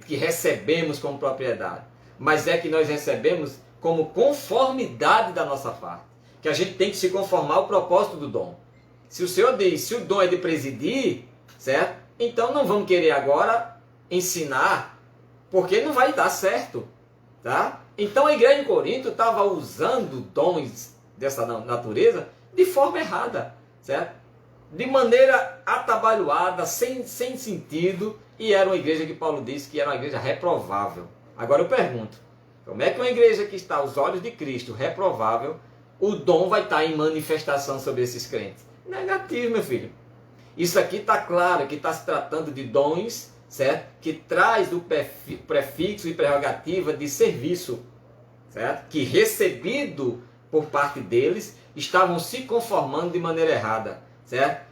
que recebemos como propriedade, mas é que nós recebemos como conformidade da nossa parte. Que a gente tem que se conformar ao propósito do dom. Se o Senhor diz, se o dom é de presidir, certo? Então não vamos querer agora ensinar, porque não vai dar certo, tá? Então a igreja de Corinto estava usando dons dessa natureza de forma errada, certo? De maneira atabalhoada, sem sentido, e era uma igreja que Paulo disse que era uma igreja reprovável. Agora eu pergunto, como é que uma igreja que está aos olhos de Cristo reprovável, o dom vai estar em manifestação sobre esses crentes? Negativo, meu filho. Isso aqui está claro, que está se tratando de dons, certo? Que traz o prefixo e prerrogativa de serviço, certo? Que recebido por parte deles, estavam se conformando de maneira errada, certo?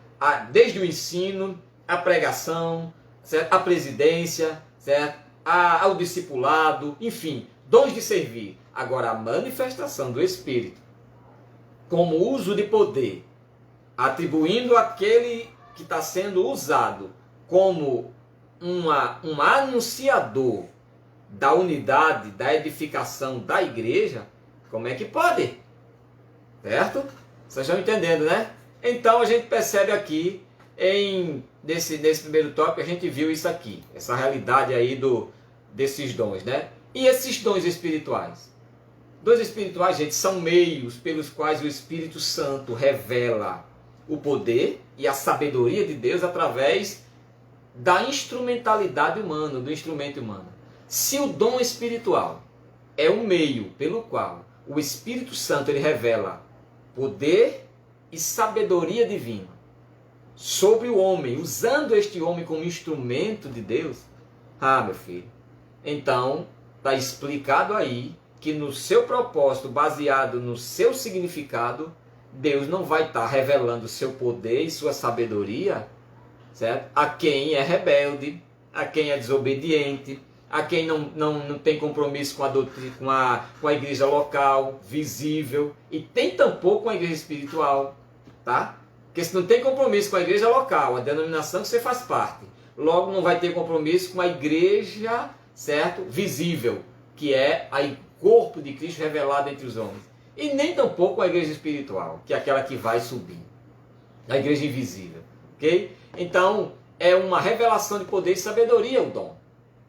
Desde o ensino, a pregação, certo? A presidência, certo? Ao discipulado, enfim, dons de servir. Agora, a manifestação do Espírito, como uso de poder, atribuindo aquele que está sendo usado como um anunciador da unidade, da edificação da igreja, como é que pode? Certo? Vocês estão entendendo, né? Então a gente percebe aqui, nesse primeiro tópico, a gente viu isso aqui, essa realidade aí desses dons, né? E esses dons espirituais? Dons espirituais, gente, são meios pelos quais o Espírito Santo revela o poder e a sabedoria de Deus através da instrumentalidade humana, do instrumento humano. Se o dom espiritual é um meio pelo qual o Espírito Santo ele revela poder e sabedoria divina sobre o homem, usando este homem como instrumento de Deus, meu filho, então está explicado aí que no seu propósito, baseado no seu significado, Deus não vai estar revelando seu poder e sua sabedoria, certo? A quem é rebelde, a quem é desobediente, a quem não tem compromisso com a doutrina, com a igreja local, visível, e tem tampouco com a igreja espiritual, tá? Porque se não tem compromisso com a igreja local, a denominação que você faz parte, logo não vai ter compromisso com a igreja, certo? Visível, que é o corpo de Cristo revelado entre os homens. E nem tampouco a igreja espiritual, que é aquela que vai subir. A igreja invisível. Ok? Então, é uma revelação de poder e sabedoria o dom.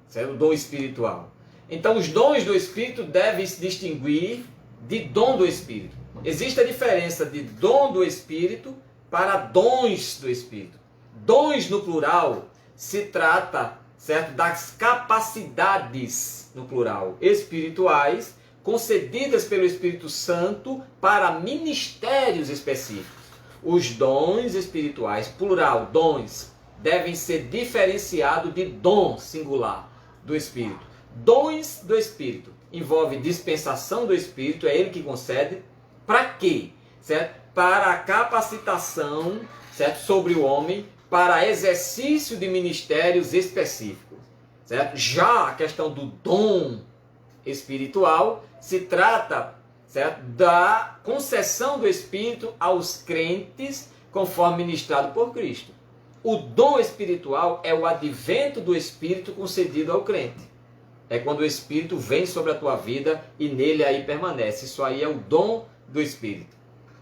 Certo? O dom espiritual. Então, os dons do Espírito devem se distinguir de dom do Espírito. Existe a diferença de dom do Espírito para dons do Espírito. Dons no plural se trata, certo, das capacidades, no plural, espirituais, concedidas pelo Espírito Santo para ministérios específicos. Os dons espirituais, plural, dons, devem ser diferenciados de dom singular do Espírito. Dons do Espírito envolve dispensação do Espírito, é ele que concede. Para quê? Certo? Para a capacitação, certo, sobre o homem, para exercício de ministérios específicos. Certo? Já a questão do dom espiritual se trata, certo, da concessão do Espírito aos crentes conforme ministrado por Cristo. O dom espiritual é o advento do Espírito concedido ao crente. É quando o Espírito vem sobre a tua vida e nele aí permanece. Isso aí é o dom do Espírito.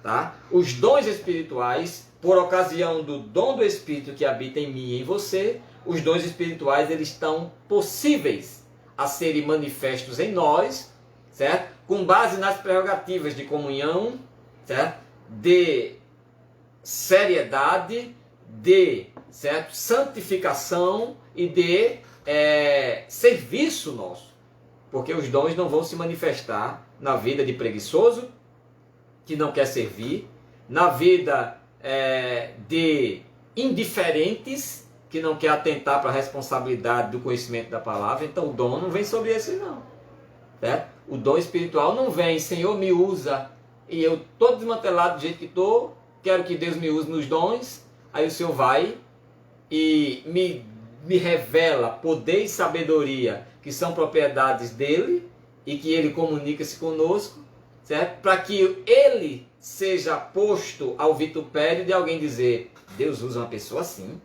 tá? Os dons espirituais, por ocasião do dom do Espírito que habita em mim e em você, os dons espirituais eles estão possíveis a serem manifestos em nós, certo? Com base nas prerrogativas de comunhão, certo? De seriedade, de, certo? Santificação e de serviço nosso. Porque os dons não vão se manifestar na vida de preguiçoso, que não quer servir, na vida de indiferentes, que não quer atentar para a responsabilidade do conhecimento da palavra. Então o dom não vem sobre esse não. Certo? O dom espiritual não vem, Senhor me usa, e eu todo desmantelado do jeito que estou, quero que Deus me use nos dons, aí o Senhor vai e me revela poder e sabedoria, que são propriedades dele, e que ele comunica-se conosco, certo? Para que ele seja posto ao vitupério de alguém dizer, Deus usa uma pessoa assim.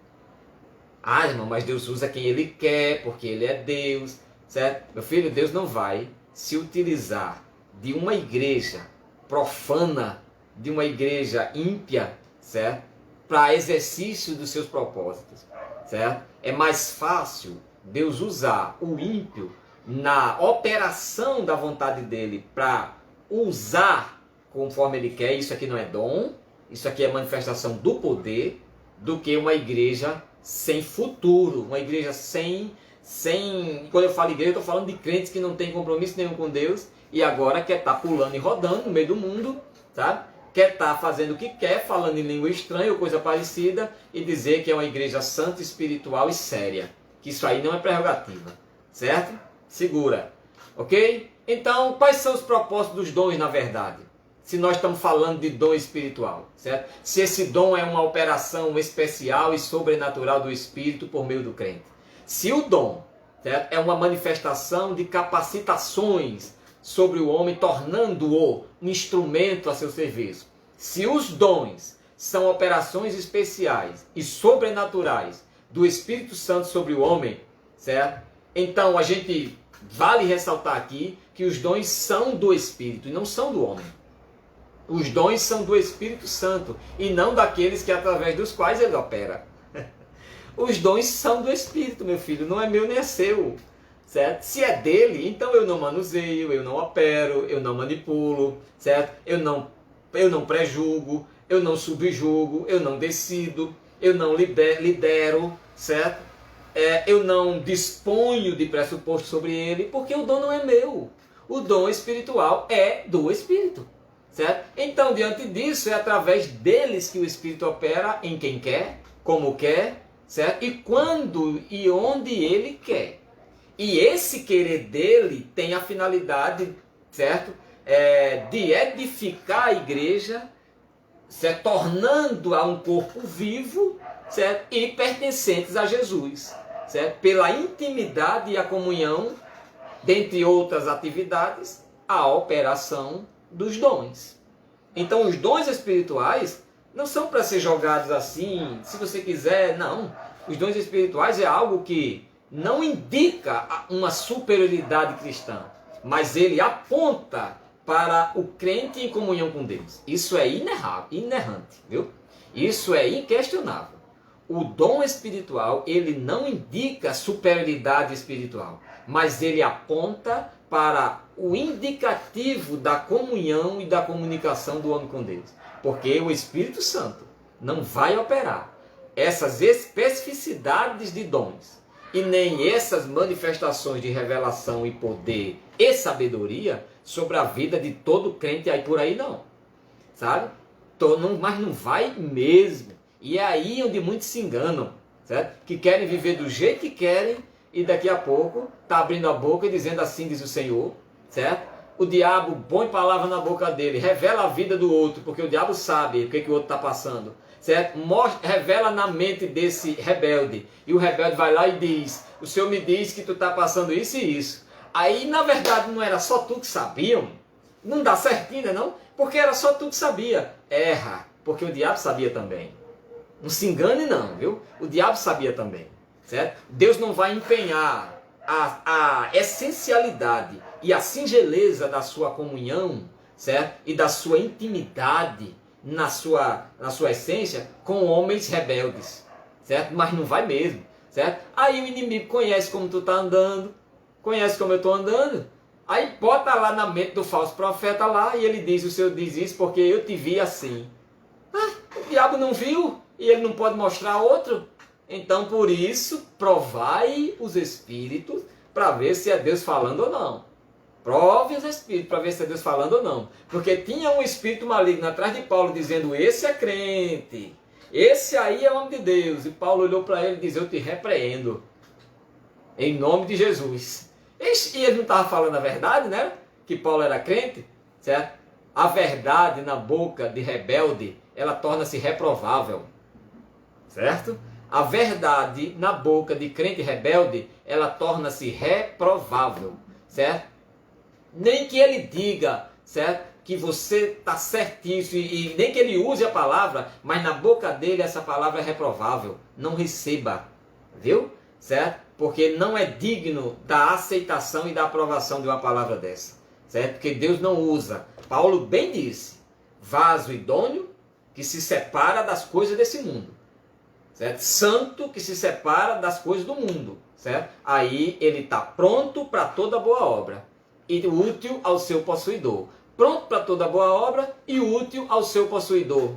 Ah, irmão, mas Deus usa quem ele quer, porque ele é Deus, certo? Meu filho, Deus não vai se utilizar de uma igreja profana, de uma igreja ímpia, certo? Para exercício dos seus propósitos, certo? É mais fácil Deus usar o ímpio na operação da vontade dele para usar conforme ele quer. Isso aqui não é dom, isso aqui é manifestação do poder, do que uma igreja sem futuro, uma igreja sem... Quando eu falo igreja, eu estou falando de crentes que não têm compromisso nenhum com Deus e agora quer estar pulando e rodando no meio do mundo, sabe? Quer estar fazendo o que quer, falando em língua estranha ou coisa parecida e dizer que é uma igreja santa, espiritual e séria. Que isso aí não é prerrogativa, certo? Segura, ok? Então, quais são os propósitos dos dons na verdade? Se nós estamos falando de dom espiritual, certo? Se esse dom é uma operação especial e sobrenatural do Espírito por meio do crente. Se o dom, certo, é uma manifestação de capacitações sobre o homem, tornando-o um instrumento a seu serviço. Se os dons são operações especiais e sobrenaturais do Espírito Santo sobre o homem, certo? Então a gente vale ressaltar aqui que os dons são do Espírito e não são do homem. Os dons são do Espírito Santo e não daqueles que através dos quais ele opera. Os dons são do Espírito, meu filho, não é meu nem é seu, certo? Se é dele, então eu não manuseio, eu não opero, eu não manipulo, certo? Eu não prejulgo, eu não subjugo, eu não decido, eu não lidero, certo? Eu não disponho de pressuposto sobre ele, porque o dom não é meu. O dom espiritual é do Espírito, certo? Então, diante disso, é através deles que o Espírito opera em quem quer, como quer, certo? E quando e onde ele quer. E esse querer dele tem a finalidade, certo? De edificar a igreja, certo? Tornando-a um corpo vivo, certo? E pertencentes a Jesus, certo? Pela intimidade e a comunhão, dentre outras atividades, a operação dos dons. Então os dons espirituais não são para ser jogados assim, se você quiser, não. Os dons espirituais é algo que não indica uma superioridade cristã, mas ele aponta para o crente em comunhão com Deus. Isso é inerrante, viu? Isso é inquestionável. O dom espiritual, ele não indica superioridade espiritual, mas ele aponta para o indicativo da comunhão e da comunicação do homem com Deus. Porque o Espírito Santo não vai operar essas especificidades de dons e nem essas manifestações de revelação e poder e sabedoria sobre a vida de todo crente aí por aí não, sabe? Mas não vai mesmo. E é aí onde muitos se enganam, certo? Que querem viver do jeito que querem e daqui a pouco está abrindo a boca e dizendo assim diz o Senhor, certo? O diabo põe palavra na boca dele, revela a vida do outro, porque o diabo sabe o que o outro está passando, certo? Revela na mente desse rebelde, e o rebelde vai lá e diz, o Senhor me diz que tu está passando isso e isso. Aí, na verdade, não era só tu que sabia, não dá certinho, não? Porque era só tu que sabia. Erra, porque o diabo sabia também. Não se engane não, viu? O diabo sabia também, certo? Deus não vai empenhar a essencialidade e a singeleza da sua comunhão, certo? E da sua intimidade na sua essência com homens rebeldes, certo? Mas não vai mesmo, certo? Aí o inimigo conhece como tu está andando, conhece como eu estou andando, aí bota lá na mente do falso profeta lá e ele diz, o Senhor diz isso porque eu te vi assim. O diabo não viu e ele não pode mostrar outro. Então por isso, provai os espíritos para ver se é Deus falando ou não. Prove os espíritos para ver se é Deus falando ou não. Porque tinha um espírito maligno atrás de Paulo dizendo, esse é crente, esse aí é homem de Deus. E Paulo olhou para ele e disse, eu te repreendo, em nome de Jesus. E ele não estava falando a verdade, né? Que Paulo era crente, certo? A verdade na boca de rebelde, ela torna-se reprovável, certo? A verdade na boca de crente rebelde, ela torna-se reprovável, certo? Nem que ele diga, certo? Que você está certíssimo e nem que ele use a palavra, mas na boca dele essa palavra é reprovável. Não receba, viu? Certo? Porque não é digno da aceitação e da aprovação de uma palavra dessa, certo? Porque Deus não usa. Paulo bem disse, vaso idôneo que se separa das coisas desse mundo, certo? Santo que se separa das coisas do mundo, certo? Aí ele está pronto para toda boa obra e útil ao seu possuidor. Pronto para toda boa obra e útil ao seu possuidor.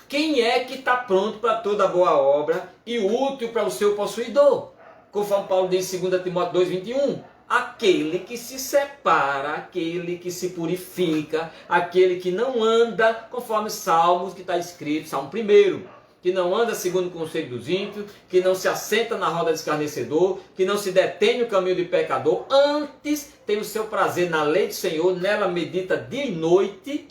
Quem é que está pronto para toda boa obra e útil para o seu possuidor? Conforme Paulo diz em 2 Timóteo 2,21, aquele que se separa, aquele que se purifica, aquele que não anda conforme Salmos que está escrito, Salmo 1, que não anda segundo o conselho dos ímpios, que não se assenta na roda de escarnecedor, que não se detém no caminho de pecador, antes tem o seu prazer na lei do Senhor, nela medita dia e noite,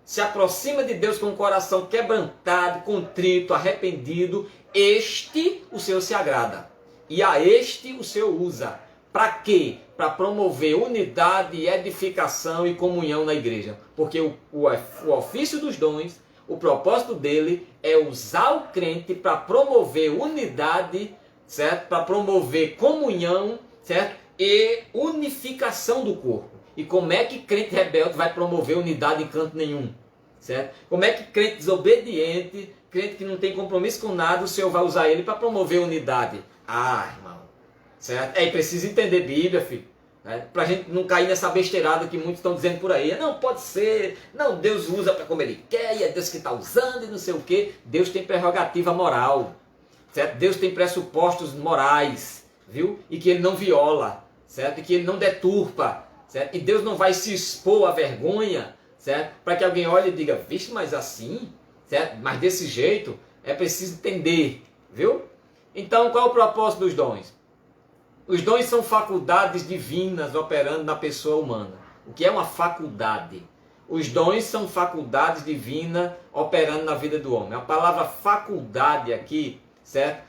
se aproxima de Deus com o coração quebrantado, contrito, arrependido, este o Senhor se agrada. E a este o Senhor usa. Para quê? Para promover unidade, edificação e comunhão na igreja. Porque o ofício dos dons, o propósito dele é usar o crente para promover unidade, certo? Para promover comunhão, certo? E unificação do corpo. E como é que crente rebelde vai promover unidade em canto nenhum? Certo? Como é que crente desobediente, crente que não tem compromisso com nada, o Senhor vai usar ele para promover unidade? Ah, irmão, certo? É preciso entender Bíblia, filho, né? Para a gente não cair nessa besteirada que muitos estão dizendo por aí. Não, pode ser, não, Deus usa para como Ele quer, e é Deus que está usando e não sei o quê. Deus tem prerrogativa moral, certo? Deus tem pressupostos morais, viu? E que Ele não viola, certo? E que Ele não deturpa, certo? E Deus não vai se expor à vergonha, certo? Para que alguém olhe e diga, vixe, mas assim, certo? Mas desse jeito, é preciso entender, viu? Então, qual é o propósito dos dons? Os dons são faculdades divinas operando na pessoa humana. O que é uma faculdade? Os dons são faculdades divinas operando na vida do homem. A palavra faculdade aqui, certo?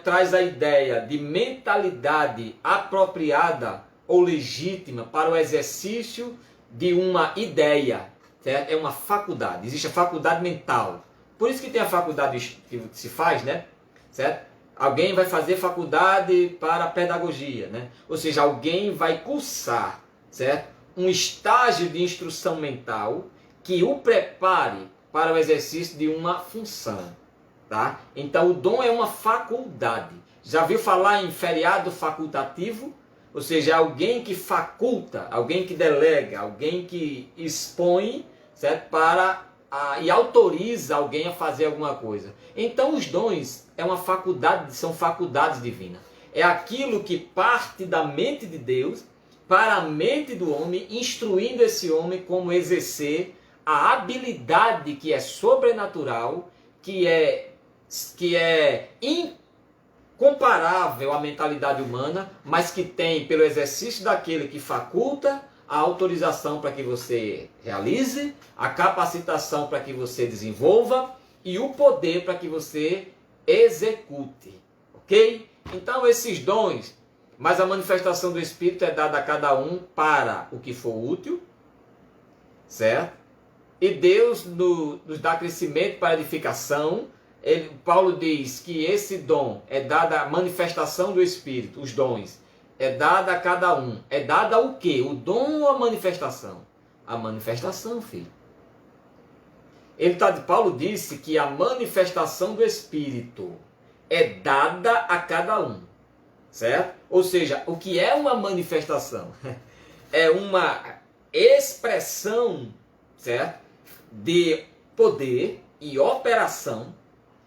Traz a ideia de mentalidade apropriada ou legítima para o exercício de uma ideia, certo? É uma faculdade. Existe a faculdade mental. Por isso que tem a faculdade que se faz, né? Certo? Alguém vai fazer faculdade para pedagogia, né? Ou seja, alguém vai cursar, certo? Um estágio de instrução mental que o prepare para o exercício de uma função, tá? Então o dom é uma faculdade. Já viu falar em feriado facultativo? Ou seja, alguém que faculta, alguém que delega, alguém que expõe, certo? E autoriza alguém a fazer alguma coisa. Então os dons são faculdades divinas. É aquilo que parte da mente de Deus para a mente do homem, instruindo esse homem como exercer a habilidade que é sobrenatural, que é incomparável à mentalidade humana, mas que tem, pelo exercício daquele que faculta, a autorização para que você realize, a capacitação para que você desenvolva e o poder para que você execute, ok? Então esses dons, mas a manifestação do Espírito é dada a cada um para o que for útil, certo? E Deus nos dá crescimento para edificação. Paulo diz que esse dom é dada a manifestação do Espírito, os dons, é dada a cada um. É dada o quê? O dom ou a manifestação? A manifestação, filho. Paulo disse que a manifestação do Espírito é dada a cada um, certo? Ou seja, o que é uma manifestação? É uma expressão, certo? De poder e operação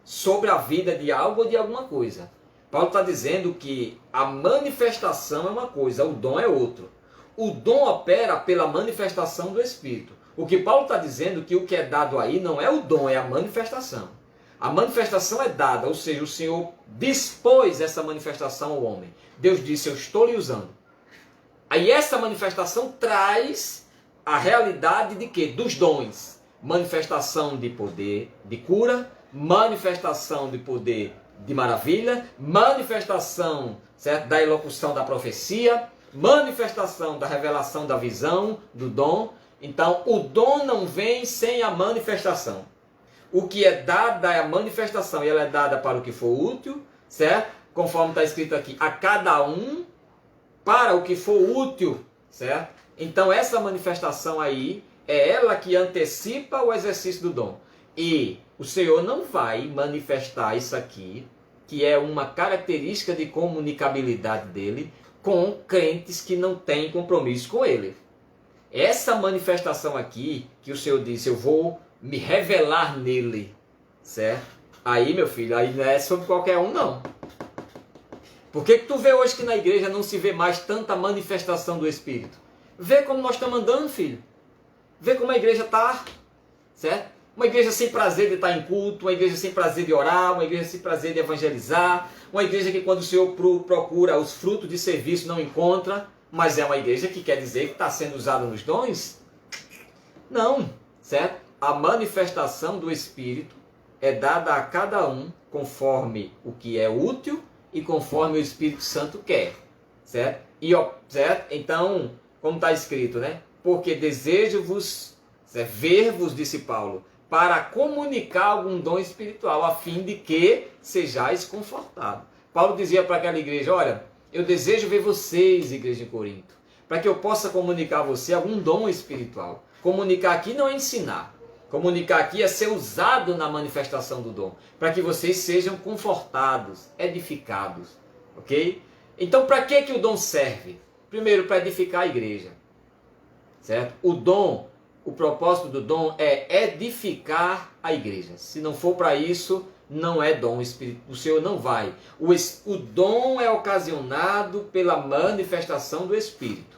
sobre a vida de algo ou de alguma coisa. Paulo está dizendo que a manifestação é uma coisa, o dom é outro. O dom opera pela manifestação do Espírito. O que Paulo está dizendo é que o que é dado aí não é o dom, é a manifestação. A manifestação é dada, ou seja, o Senhor dispôs essa manifestação ao homem. Deus disse, eu estou lhe usando. Aí essa manifestação traz a realidade de quê? Dos dons. Manifestação de poder de cura, manifestação de poder de maravilha, manifestação, certo, da elocução da profecia, manifestação da revelação da visão, do dom. Então, o dom não vem sem a manifestação. O que é dado é a manifestação, e ela é dada para o que for útil, certo? Conforme está escrito aqui, a cada um para o que for útil, certo? Então, essa manifestação aí é ela que antecipa o exercício do dom. E o Senhor não vai manifestar isso aqui, que é uma característica de comunicabilidade dele, com crentes que não têm compromisso com ele. Essa manifestação aqui, que o Senhor disse, eu vou me revelar nele, certo? Aí, meu filho, aí não é sobre qualquer um, não. Por que tu vê hoje que na igreja não se vê mais tanta manifestação do Espírito? Vê como nós estamos andando, filho. Vê como a igreja está, certo? Uma igreja sem prazer de estar em culto, uma igreja sem prazer de orar, uma igreja sem prazer de evangelizar, uma igreja que quando o Senhor procura os frutos de serviço não encontra, mas é uma igreja que quer dizer que está sendo usada nos dons? Não, certo? A manifestação do Espírito é dada a cada um conforme o que é útil e conforme o Espírito Santo quer, certo? Certo? Então, como está escrito, né? Porque desejo-vos, ver-vos, disse Paulo, para comunicar algum dom espiritual, a fim de que sejais confortados. Paulo dizia para aquela igreja, olha, eu desejo ver vocês, igreja de Corinto, para que eu possa comunicar a você algum dom espiritual. Comunicar aqui não é ensinar. Comunicar aqui é ser usado na manifestação do dom, para que vocês sejam confortados, edificados, ok? Então, para que o dom serve? Primeiro, para edificar a igreja, certo? O dom, o propósito do dom é edificar a igreja. Se não for para isso, não é dom espiritual. O Senhor não vai. O dom é ocasionado pela manifestação do Espírito.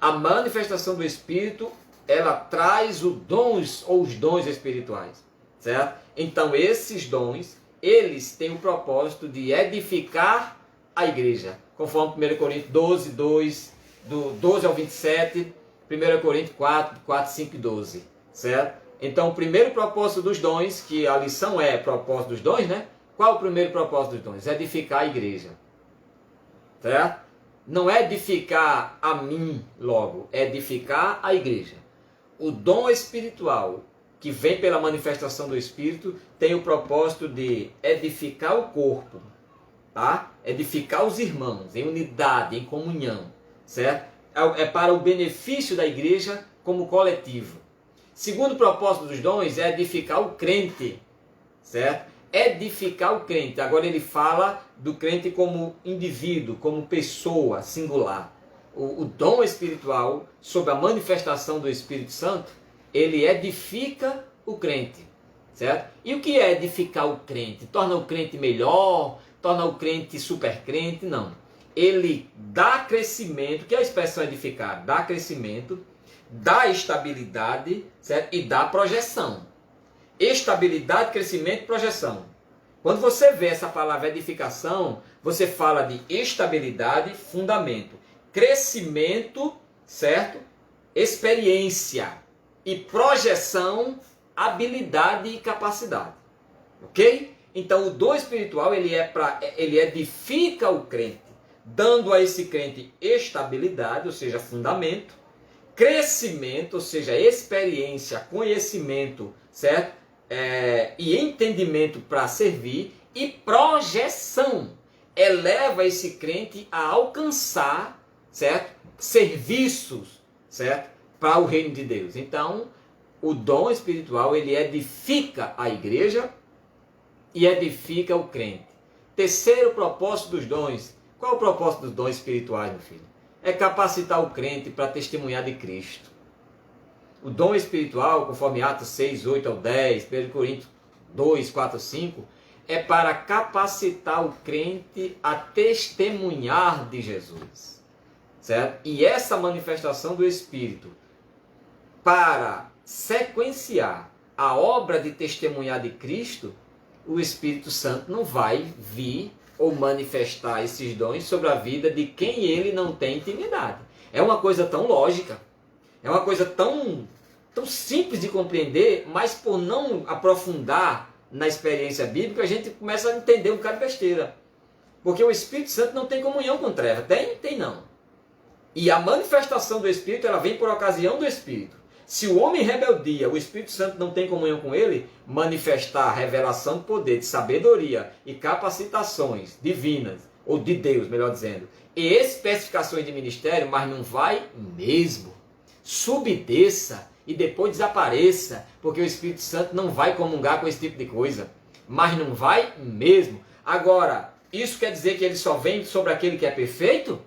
A manifestação do Espírito, ela traz os dons espirituais, certo? Então, esses dons, eles têm o propósito de edificar a igreja, conforme 1 Coríntios 12, 2, do 12 ao 27, 1 Coríntios 4, 5 e 12, certo? Então, o primeiro propósito dos dons, que a lição é propósito dos dons, né? Qual o primeiro propósito dos dons? Edificar a igreja, certo? Não é edificar a mim logo, é edificar a igreja. O dom espiritual, que vem pela manifestação do Espírito, tem o propósito de edificar o corpo, tá? Edificar os irmãos em unidade, em comunhão, certo? É para o benefício da igreja como coletivo. Segundo propósito dos dons é edificar o crente, certo? Edificar o crente. Agora ele fala do crente como indivíduo, como pessoa singular. O dom espiritual, sob a manifestação do Espírito Santo, ele edifica o crente, certo? E o que é edificar o crente? Torna o crente melhor? Torna o crente super crente? Não. Ele dá crescimento, que é a expressão edificar, dá crescimento, dá estabilidade, certo? E dá projeção. Estabilidade, crescimento e projeção. Quando você vê essa palavra edificação, você fala de estabilidade, fundamento, crescimento, certo? Experiência e projeção, habilidade e capacidade. Ok? Então o dom espiritual ele edifica o crente, dando a esse crente estabilidade, ou seja, fundamento, crescimento, ou seja, experiência, conhecimento, certo? E entendimento para servir, e projeção, eleva esse crente a alcançar, certo? Serviços, certo? Para o reino de Deus. Então, o dom espiritual, ele edifica a igreja e edifica o crente. Terceiro propósito dos dons. Qual é o propósito dos dons espirituais, meu filho? É capacitar o crente para testemunhar de Cristo. O dom espiritual, conforme Atos 6, 8 ao 10, 1 Coríntios 2, 4, 5, é para capacitar o crente a testemunhar de Jesus. Certo? E essa manifestação do Espírito, para sequenciar a obra de testemunhar de Cristo, o Espírito Santo não vai vir ou manifestar esses dons sobre a vida de quem ele não tem intimidade. É uma coisa tão lógica, é uma coisa tão simples de compreender, mas por não aprofundar na experiência bíblica, a gente começa a entender um bocado de besteira. Porque o Espírito Santo não tem comunhão com treva. Tem? Tem não. E a manifestação do Espírito, ela vem por ocasião do Espírito. Se o homem rebeldia, o Espírito Santo não tem comunhão com ele, manifestar a revelação de poder, de sabedoria e capacitações divinas, ou de Deus, melhor dizendo, e especificações de ministério, mas não vai mesmo. Subdesça e depois desapareça, porque o Espírito Santo não vai comungar com esse tipo de coisa. Mas não vai mesmo. Agora, isso quer dizer que ele só vem sobre aquele que é perfeito?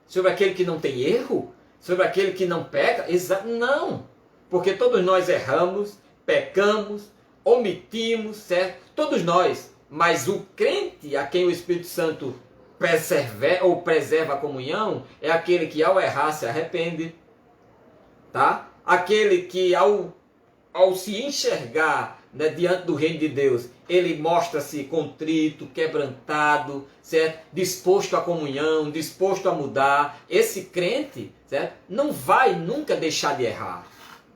Sobre aquele que não tem erro? Sobre aquele que não peca? Não. Porque todos nós erramos, pecamos, omitimos, certo? Todos nós. Mas o crente a quem o Espírito Santo preserva a comunhão é aquele que ao errar se arrepende, tá? Aquele que ao se enxergar, né, diante do reino de Deus, ele mostra-se contrito, quebrantado, certo? Disposto à comunhão, disposto a mudar. Esse crente, certo? Não vai nunca deixar de errar.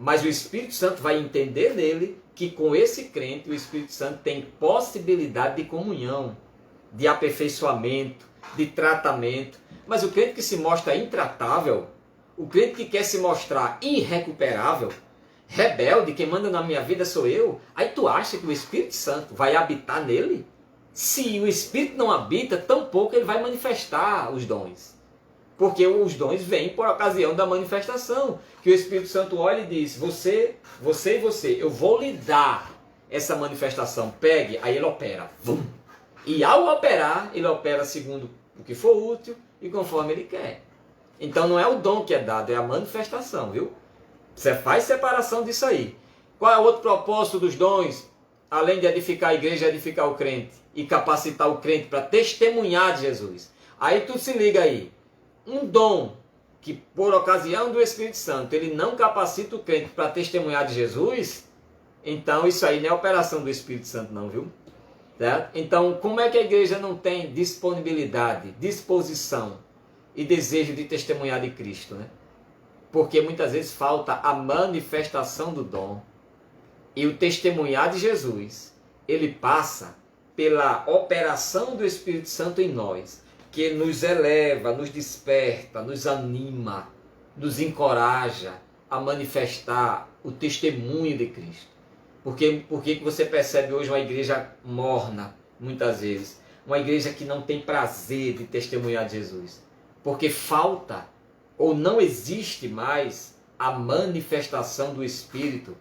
Mas o Espírito Santo vai entender nele que com esse crente o Espírito Santo tem possibilidade de comunhão, de aperfeiçoamento, de tratamento. Mas o crente que se mostra intratável, o crente que quer se mostrar irrecuperável, rebelde, quem manda na minha vida sou eu, aí tu acha que o Espírito Santo vai habitar nele? Se o Espírito não habita, tampouco ele vai manifestar os dons. Porque os dons vêm por ocasião da manifestação. Que o Espírito Santo olha e diz, você e você, eu vou lhe dar essa manifestação. Pegue, aí ele opera. Vum. E ao operar, ele opera segundo o que for útil e conforme ele quer. Então não é o dom que é dado, é a manifestação, viu? Você faz separação disso aí. Qual é o outro propósito dos dons? Além de edificar a igreja, edificar o crente. E capacitar o crente para testemunhar de Jesus. Aí tu se liga aí. Um dom que por ocasião do Espírito Santo ele não capacita o crente para testemunhar de Jesus, então isso aí não é operação do Espírito Santo não, viu? Certo? Então como é que a igreja não tem disponibilidade, disposição e desejo de testemunhar de Cristo, né? Porque muitas vezes falta a manifestação do dom. E o testemunhar de Jesus, ele passa pela operação do Espírito Santo em nós, que nos eleva, nos desperta, nos anima, nos encoraja a manifestar o testemunho de Cristo. Por que você percebe hoje uma igreja morna, muitas vezes? Uma igreja que não tem prazer de testemunhar de Jesus. Porque falta ou não existe mais a manifestação do Espírito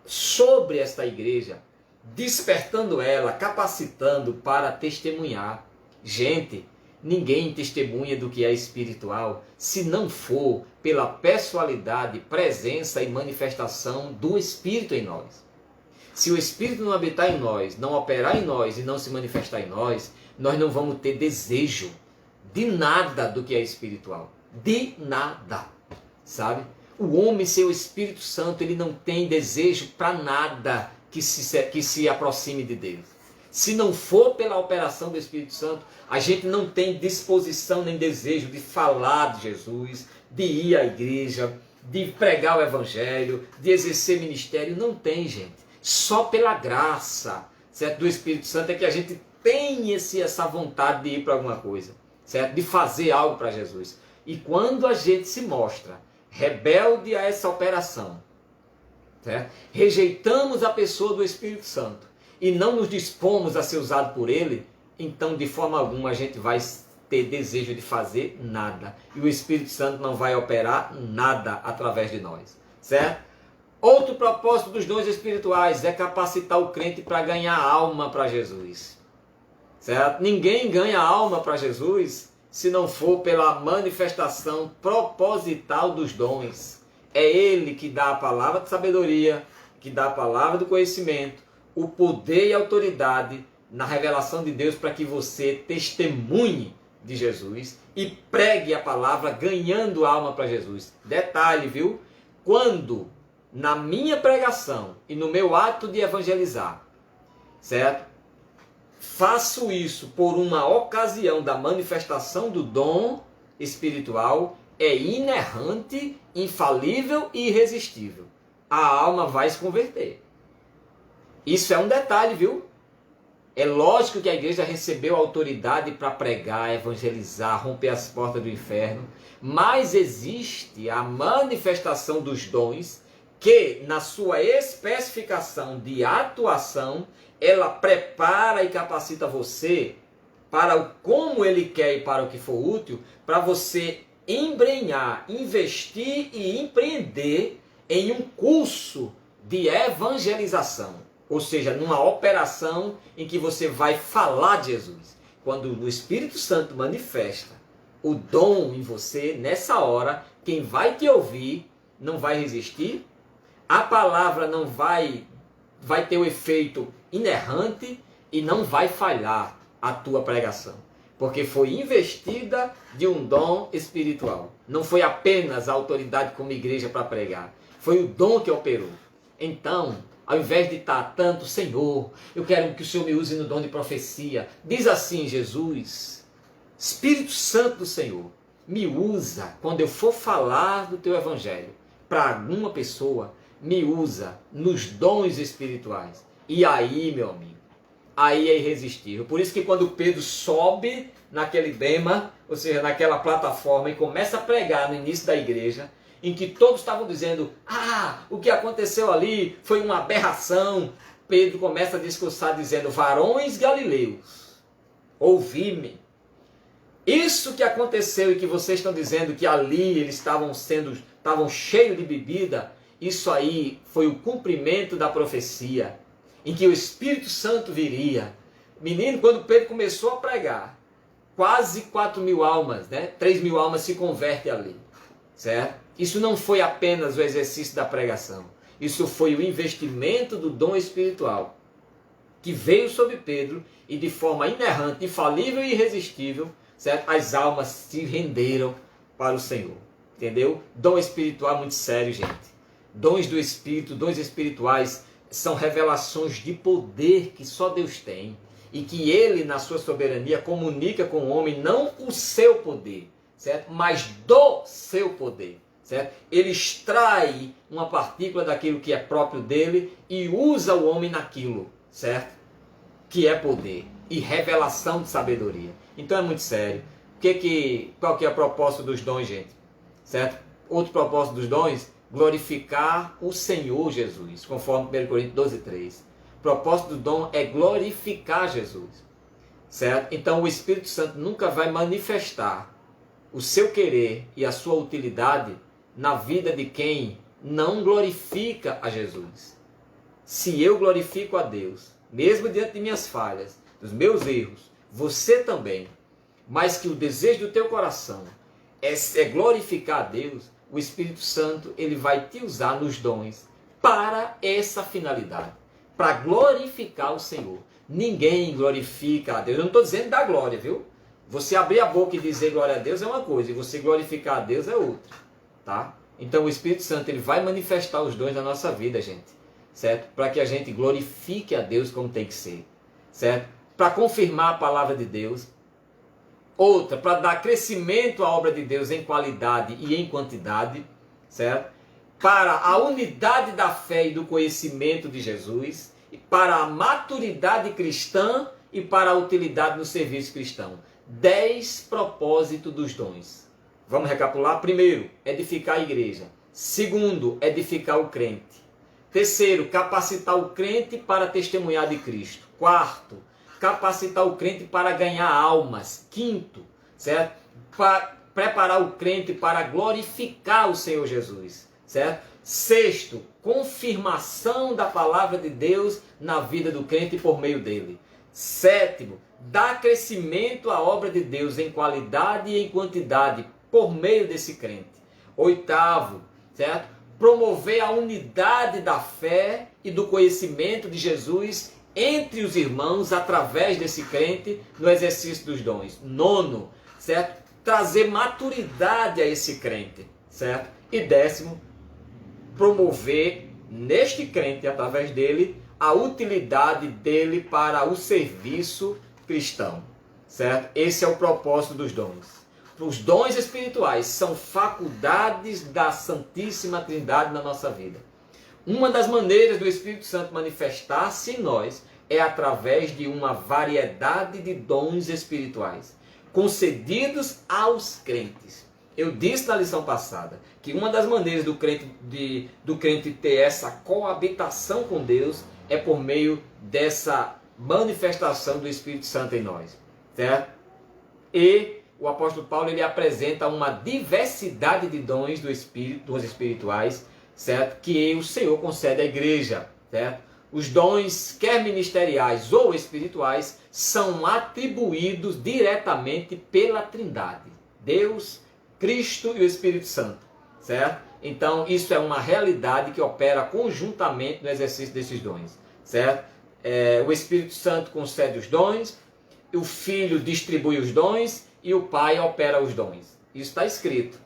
sobre esta igreja, despertando ela, capacitando para testemunhar. Gente, ninguém testemunha do que é espiritual se não for pela pessoalidade, presença e manifestação do Espírito em nós. Se o Espírito não habitar em nós, não operar em nós e não se manifestar em nós, nós não vamos ter desejo de nada do que é espiritual. De nada, sabe? O homem sem o Espírito Santo, ele não tem desejo para nada que se aproxime de Deus. Se não for pela operação do Espírito Santo, a gente não tem disposição nem desejo de falar de Jesus, de ir à igreja, de pregar o Evangelho, de exercer ministério. Não tem, gente. Só pela graça, certo, do Espírito Santo é que a gente tem essa vontade de ir para alguma coisa, certo? De fazer algo para Jesus. E quando a gente se mostra rebelde a essa operação, certo? Rejeitamos a pessoa do Espírito Santo e não nos dispomos a ser usado por ele, então de forma alguma a gente vai ter desejo de fazer nada. E o Espírito Santo não vai operar nada através de nós, certo? Outro propósito dos dons espirituais é capacitar o crente para ganhar alma para Jesus. Certo? Ninguém ganha alma para Jesus se não for pela manifestação proposital dos dons. É Ele que dá a palavra de sabedoria, que dá a palavra do conhecimento, o poder e a autoridade na revelação de Deus para que você testemunhe de Jesus e pregue a palavra ganhando alma para Jesus. Detalhe, viu? Quando na minha pregação e no meu ato de evangelizar, certo? Faço isso por uma ocasião da manifestação do dom espiritual, é inerrante, infalível e irresistível. A alma vai se converter. Isso é um detalhe, viu? É lógico que a igreja recebeu autoridade para pregar, evangelizar, romper as portas do inferno, mas existe a manifestação dos dons que, na sua especificação de atuação, ela prepara e capacita você para o como ele quer e para o que for útil, para você embrenhar, investir e empreender em um curso de evangelização. Ou seja, numa operação em que você vai falar de Jesus. Quando o Espírito Santo manifesta o dom em você, nessa hora, quem vai te ouvir não vai resistir, a palavra não vai ter o efeito inerrante e não vai falhar a tua pregação. Porque foi investida de um dom espiritual. Não foi apenas a autoridade como igreja para pregar. Foi o dom que operou. Então, ao invés de estar tanto, Senhor, eu quero que o Senhor me use no dom de profecia. Diz assim, Jesus, Espírito Santo do Senhor, me usa quando eu for falar do teu evangelho. Para alguma pessoa, me usa nos dons espirituais. E aí, meu amigo, aí é irresistível. Por isso que quando Pedro sobe naquele bema, ou seja, naquela plataforma e começa a pregar no início da igreja, em que todos estavam dizendo, o que aconteceu ali foi uma aberração. Pedro começa a discursar dizendo, varões galileus, ouvi-me. Isso que aconteceu e que vocês estão dizendo que ali eles estavam cheios de bebida, isso aí foi o cumprimento da profecia, em que o Espírito Santo viria. Menino, quando Pedro começou a pregar, quase 4.000 almas, 3.000 almas se convertem ali, certo? Isso não foi apenas o exercício da pregação. Isso foi o investimento do dom espiritual que veio sobre Pedro e de forma inerrante, infalível e irresistível, certo? As almas se renderam para o Senhor. Entendeu? Dom espiritual é muito sério, gente. Dons do Espírito, dons espirituais são revelações de poder que só Deus tem e que Ele, na sua soberania, comunica com o homem não o seu poder, certo? Mas do seu poder. Certo? Ele extrai uma partícula daquilo que é próprio dele e usa o homem naquilo, certo? Que é poder e revelação de sabedoria. Então é muito sério. Qual que é o propósito dos dons, gente? Certo? Outro propósito dos dons, glorificar o Senhor Jesus, conforme 1 Coríntios 12:3. O propósito do dom é glorificar Jesus, certo? Então o Espírito Santo nunca vai manifestar o seu querer e a sua utilidade na vida de quem não glorifica a Jesus. Se eu glorifico a Deus, mesmo diante de minhas falhas, dos meus erros, você também, mas que o desejo do teu coração é glorificar a Deus, o Espírito Santo ele vai te usar nos dons para essa finalidade, para glorificar o Senhor. Ninguém glorifica a Deus. Eu não estou dizendo da glória, viu? Você abrir a boca e dizer glória a Deus é uma coisa, e você glorificar a Deus é outra. Tá? Então o Espírito Santo ele vai manifestar os dons na nossa vida, gente, certo? Para que a gente glorifique a Deus como tem que ser, certo? Para confirmar a palavra de Deus. Outra, para dar crescimento à obra de Deus em qualidade e em quantidade, certo? Para a unidade da fé e do conhecimento de Jesus, e para a maturidade cristã e para a utilidade no serviço cristão. 10 propósitos dos dons. Vamos recapitular? Primeiro, edificar a igreja. Segundo, edificar o crente. Terceiro, capacitar o crente para testemunhar de Cristo. Quarto, capacitar o crente para ganhar almas. Quinto, certo? Preparar o crente para glorificar o Senhor Jesus. certo? Sexto, confirmação da palavra de Deus na vida do crente por meio dele. Sétimo, dar crescimento à obra de Deus em qualidade e em quantidade por meio desse crente. Oitavo, certo? Promover a unidade da fé e do conhecimento de Jesus entre os irmãos através desse crente no exercício dos dons. Nono, certo? Trazer maturidade a esse crente, certo? E décimo, promover neste crente, através dele, a utilidade dele para o serviço cristão, certo? Esse é o propósito dos dons. Os dons espirituais são faculdades da Santíssima Trindade na nossa vida. Uma das maneiras do Espírito Santo manifestar-se em nós é através de uma variedade de dons espirituais, concedidos aos crentes. Eu disse na lição passada que uma das maneiras do crente ter essa coabitação com Deus é por meio dessa manifestação do Espírito Santo em nós, certo? E o apóstolo Paulo ele apresenta uma diversidade de dons do Espírito, dons espirituais, certo? Que o Senhor concede à igreja, certo? Os dons, quer ministeriais ou espirituais, são atribuídos diretamente pela Trindade, Deus, Cristo e o Espírito Santo, certo? Então isso é uma realidade que opera conjuntamente no exercício desses dons, certo? O Espírito Santo concede os dons, o Filho distribui os dons e o Pai opera os dons. Isso está escrito.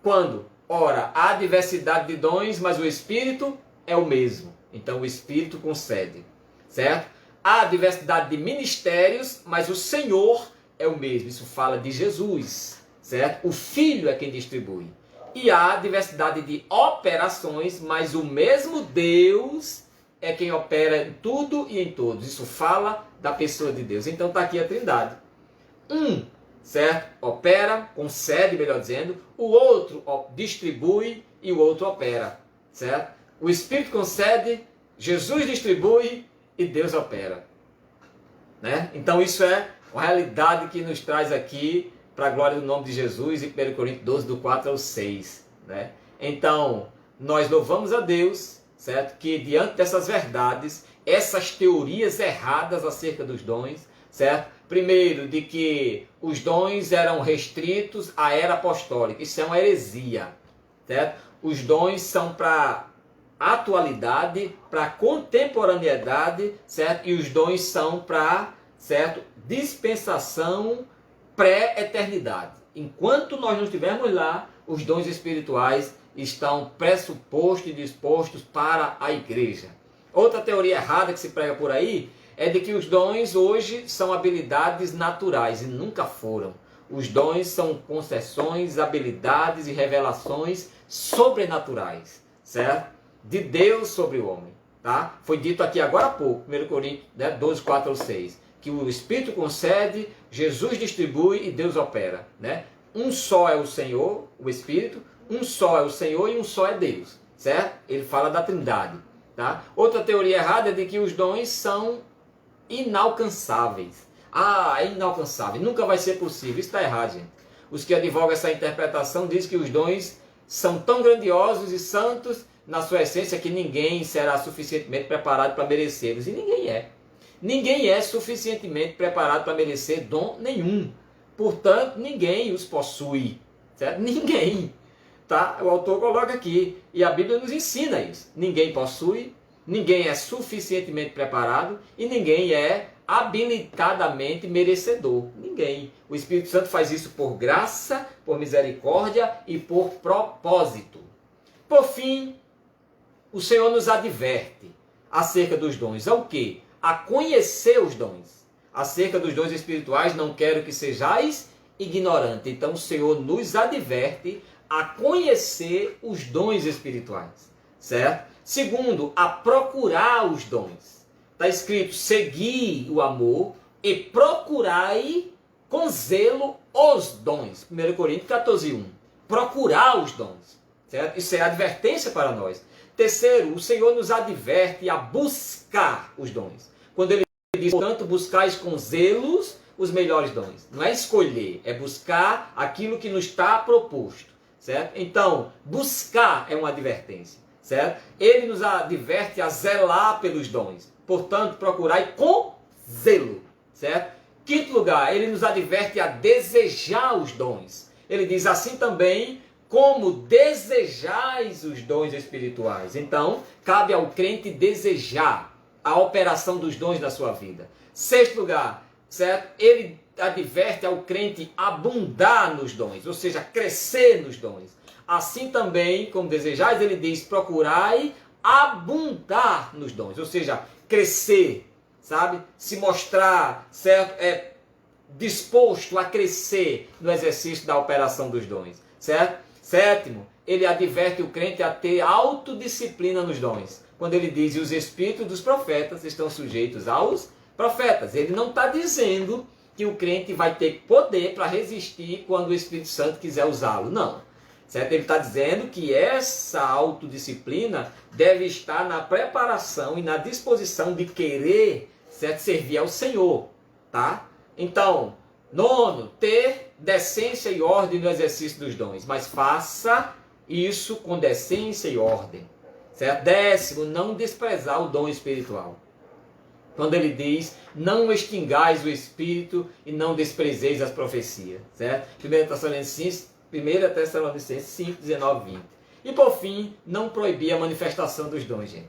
Quando? Ora, há diversidade de dons, mas o Espírito é o mesmo. Então o Espírito concede, certo? Há diversidade de ministérios, mas o Senhor é o mesmo. Isso fala de Jesus, certo? O Filho é quem distribui. E há diversidade de operações, mas o mesmo Deus é quem opera em tudo e em todos. Isso fala da pessoa de Deus. Então está aqui a Trindade. Certo? Opera, concede, melhor dizendo. O outro distribui e o outro opera, certo? O Espírito concede, Jesus distribui e Deus opera, né? Então isso é uma realidade que nos traz aqui para a glória do nome de Jesus em 1 Coríntios 12, do 4 ao 6, né? Então, nós louvamos a Deus, certo? Que diante dessas verdades, essas teorias erradas acerca dos dons, certo? Primeiro, de que os dons eram restritos à era apostólica. Isso é uma heresia, certo? Os dons são para atualidade, para contemporaneidade, certo? E os dons são para, certo, dispensação pré-eternidade. Enquanto nós não estivermos lá, os dons espirituais estão pressupostos e dispostos para a igreja. Outra teoria errada que se prega por aí é de que os dons hoje são habilidades naturais e nunca foram. Os dons são concessões, habilidades e revelações sobrenaturais, certo? De Deus sobre o homem, tá? Foi dito aqui agora há pouco, 1 Coríntios 12, 4 ao 6, que o Espírito concede, Jesus distribui e Deus opera, né? Um só é o Senhor, o Espírito, um só é o Senhor e um só é Deus, certo? Ele fala da Trindade, tá? Outra teoria errada é de que os dons são inalcançáveis. É inalcançável, nunca vai ser possível. Isso está errado, gente. Os que advogam essa interpretação dizem que os dons são tão grandiosos e santos na sua essência que ninguém será suficientemente preparado para merecê-los. E ninguém é. Ninguém é suficientemente preparado para merecer dom nenhum. Portanto, ninguém os possui. Certo? Ninguém. Tá? O autor coloca aqui. E a Bíblia nos ensina isso. Ninguém possui, ninguém é suficientemente preparado e ninguém é habilitadamente merecedor. Ninguém. O Espírito Santo faz isso por graça, por misericórdia e por propósito. Por fim, o Senhor nos adverte acerca dos dons. A o quê? A conhecer os dons. Acerca dos dons espirituais, não quero que sejais ignorantes. Então o Senhor nos adverte a conhecer os dons espirituais. Certo? Segundo, a procurar os dons. Está escrito, segui o amor e procurai com zelo os dons. 1 Coríntios 14, 1. Procurar os dons. Certo? Isso é advertência para nós. Terceiro, o Senhor nos adverte a buscar os dons. Quando ele diz, portanto, buscais com zelos os melhores dons. Não é escolher, é buscar aquilo que nos está proposto. certo? Então, buscar é uma advertência, certo? Ele nos adverte a zelar pelos dons. Portanto, procurai com zelo, certo? Quinto lugar, ele nos adverte a desejar os dons. Ele diz assim também, como desejais os dons espirituais. Então, cabe ao crente desejar a operação dos dons na sua vida. Sexto lugar, certo? Ele adverte ao crente abundar nos dons, ou seja, crescer nos dons. Assim também, como desejais, ele diz, procurai abundar nos dons, ou seja, crescer, sabe? Se mostrar, certo? Disposto a crescer no exercício da operação dos dons, certo? Sétimo, ele adverte o crente a ter autodisciplina nos dons. Quando ele diz, e os espíritos dos profetas estão sujeitos aos profetas. Ele não está dizendo que o crente vai ter poder para resistir quando o Espírito Santo quiser usá-lo. Não. Certo? Ele está dizendo que essa autodisciplina deve estar na preparação e na disposição de querer, certo? Servir ao Senhor. Tá? Então, nono, ter decência e ordem no exercício dos dons. Mas faça isso com decência e ordem. Certo? Décimo, não desprezar o dom espiritual. Quando ele diz, não extingais o Espírito e não desprezeis as profecias. Certo? 1 Tessalonicenses 5, 19, 20. E por fim, não proibir a manifestação dos dons, gente.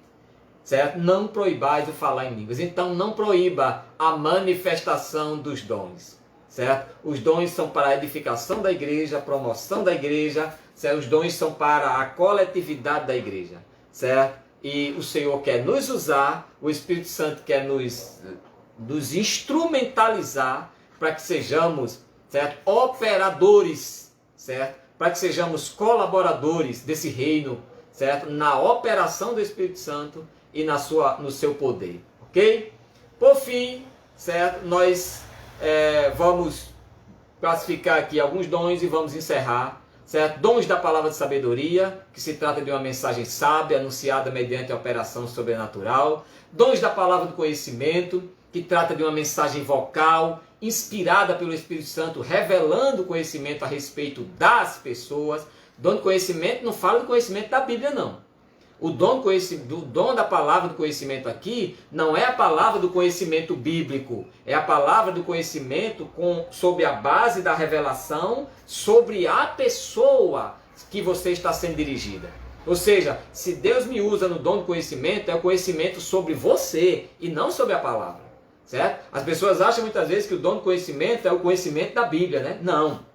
Certo? Não proibais o falar em línguas. Então não proíba a manifestação dos dons. Certo? Os dons são para a edificação da igreja, a promoção da igreja. Certo? Os dons são para a coletividade da igreja. Certo? E o Senhor quer nos usar, o Espírito Santo quer nos instrumentalizar para que sejamos, certo? Operadores, certo? Para que sejamos colaboradores desse reino, certo? Na operação do Espírito Santo e no seu poder, ok? Por fim, certo? Nós vamos classificar aqui alguns dons e vamos encerrar. Certo? Dons da palavra de sabedoria, que se trata de uma mensagem sábia anunciada mediante a operação sobrenatural. Dons da palavra do conhecimento, que trata de uma mensagem vocal, inspirada pelo Espírito Santo, revelando conhecimento a respeito das pessoas. Dom de conhecimento não fala do conhecimento da Bíblia, não. O dom da palavra do conhecimento aqui não é a palavra do conhecimento bíblico, é a palavra do conhecimento sob a base da revelação sobre a pessoa que você está sendo dirigida. Ou seja, se Deus me usa no dom do conhecimento, é o conhecimento sobre você e não sobre a palavra. Certo? As pessoas acham muitas vezes que o dom do conhecimento é o conhecimento da Bíblia, né? Não.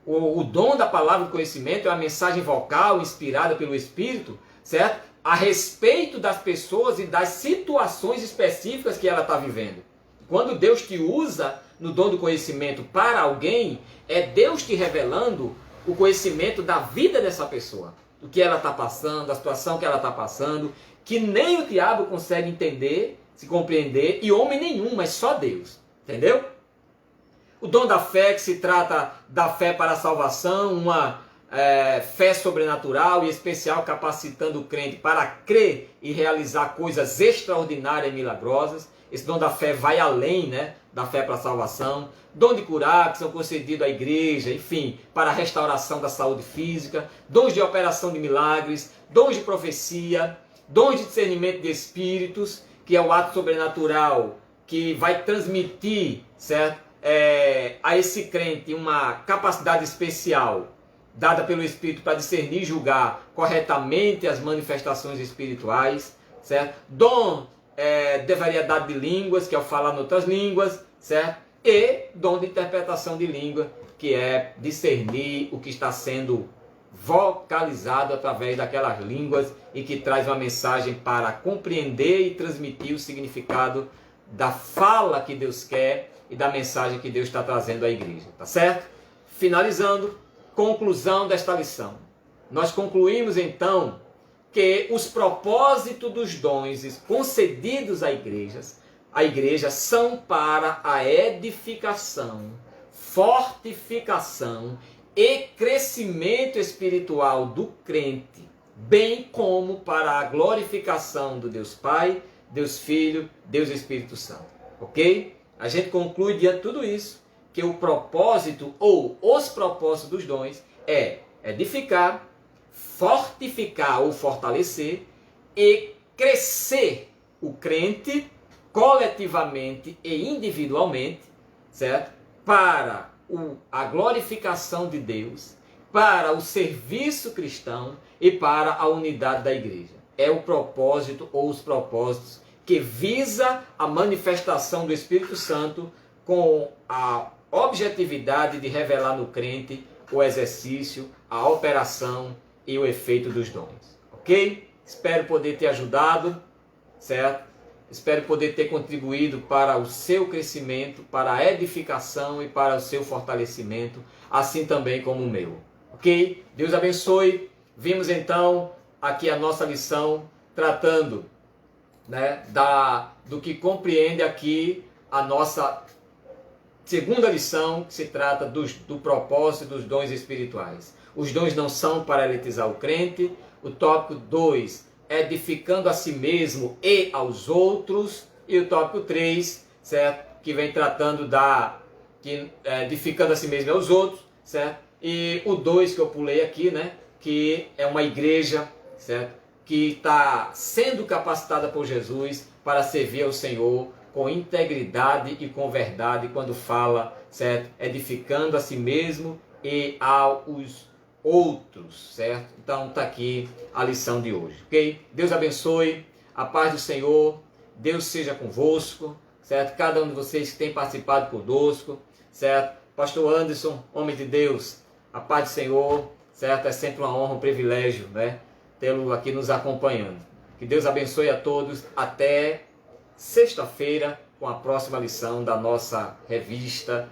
O dom da palavra do conhecimento é a mensagem vocal inspirada pelo Espírito, certo? A respeito das pessoas e das situações específicas que ela está vivendo. Quando Deus te usa no dom do conhecimento para alguém, é Deus te revelando o conhecimento da vida dessa pessoa. O que ela está passando, a situação que ela está passando, que nem o diabo consegue entender, se compreender, e homem nenhum, mas só Deus. Entendeu? O dom da fé, que se trata da fé para a salvação, uma fé sobrenatural e especial, capacitando o crente para crer e realizar coisas extraordinárias e milagrosas. Esse dom da fé vai além, né, da fé para a salvação. Dom de curar, que são concedidos à igreja, enfim, para a restauração da saúde física. Dons de operação de milagres, dons de profecia, dons de discernimento de espíritos, que é o ato sobrenatural que vai transmitir, certo, a esse crente uma capacidade especial dada pelo Espírito para discernir e julgar corretamente as manifestações espirituais, certo? Dom de variedade de línguas, que é o falar em outras línguas, certo? E dom de interpretação de língua, que é discernir o que está sendo vocalizado através daquelas línguas e que traz uma mensagem para compreender e transmitir o significado da fala que Deus quer e da mensagem que Deus está trazendo à igreja, tá certo? Finalizando, conclusão desta lição. Nós concluímos então que os propósitos dos dons concedidos à igreja são para a edificação, fortificação e crescimento espiritual do crente, bem como para a glorificação do Deus Pai, Deus Filho, Deus Espírito Santo. Ok? A gente conclui diante de tudo isso que o propósito ou os propósitos dos dons é edificar, fortificar ou fortalecer e crescer o crente coletivamente e individualmente, certo? Para a glorificação de Deus, para o serviço cristão e para a unidade da igreja. É o propósito ou os propósitos que visa a manifestação do Espírito Santo com a objetividade de revelar no crente o exercício, a operação e o efeito dos dons. Ok? Espero poder ter ajudado, certo? Espero poder ter contribuído para o seu crescimento, para a edificação e para o seu fortalecimento, assim também como o meu. Ok? Deus abençoe. Vimos então aqui a nossa lição tratando, né, do que compreende aqui a nossa segunda lição, que se trata do propósito dos dons espirituais. Os dons não são para elitizar o crente. O tópico 2, edificando a si mesmo e aos outros. E o tópico 3, certo? Que vem tratando edificando a si mesmo e aos outros, certo? E o 2 que eu pulei aqui, né? Que é uma igreja, certo? Que está sendo capacitada por Jesus para servir ao Senhor com integridade e com verdade quando fala, certo? Edificando a si mesmo e aos outros, certo? Então está aqui a lição de hoje, ok? Deus abençoe, a paz do Senhor, Deus seja convosco, certo? Cada um de vocês que tem participado conosco, certo? Pastor Anderson, homem de Deus, a paz do Senhor, certo? É sempre uma honra, um privilégio, né? Tê-lo aqui nos acompanhando. Que Deus abençoe a todos. Até sexta-feira com a próxima lição da nossa revista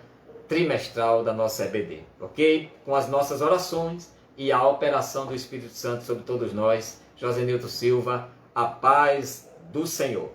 trimestral da nossa EBD, ok? Com as nossas orações e a operação do Espírito Santo sobre todos nós. Josenilton Silva, a paz do Senhor.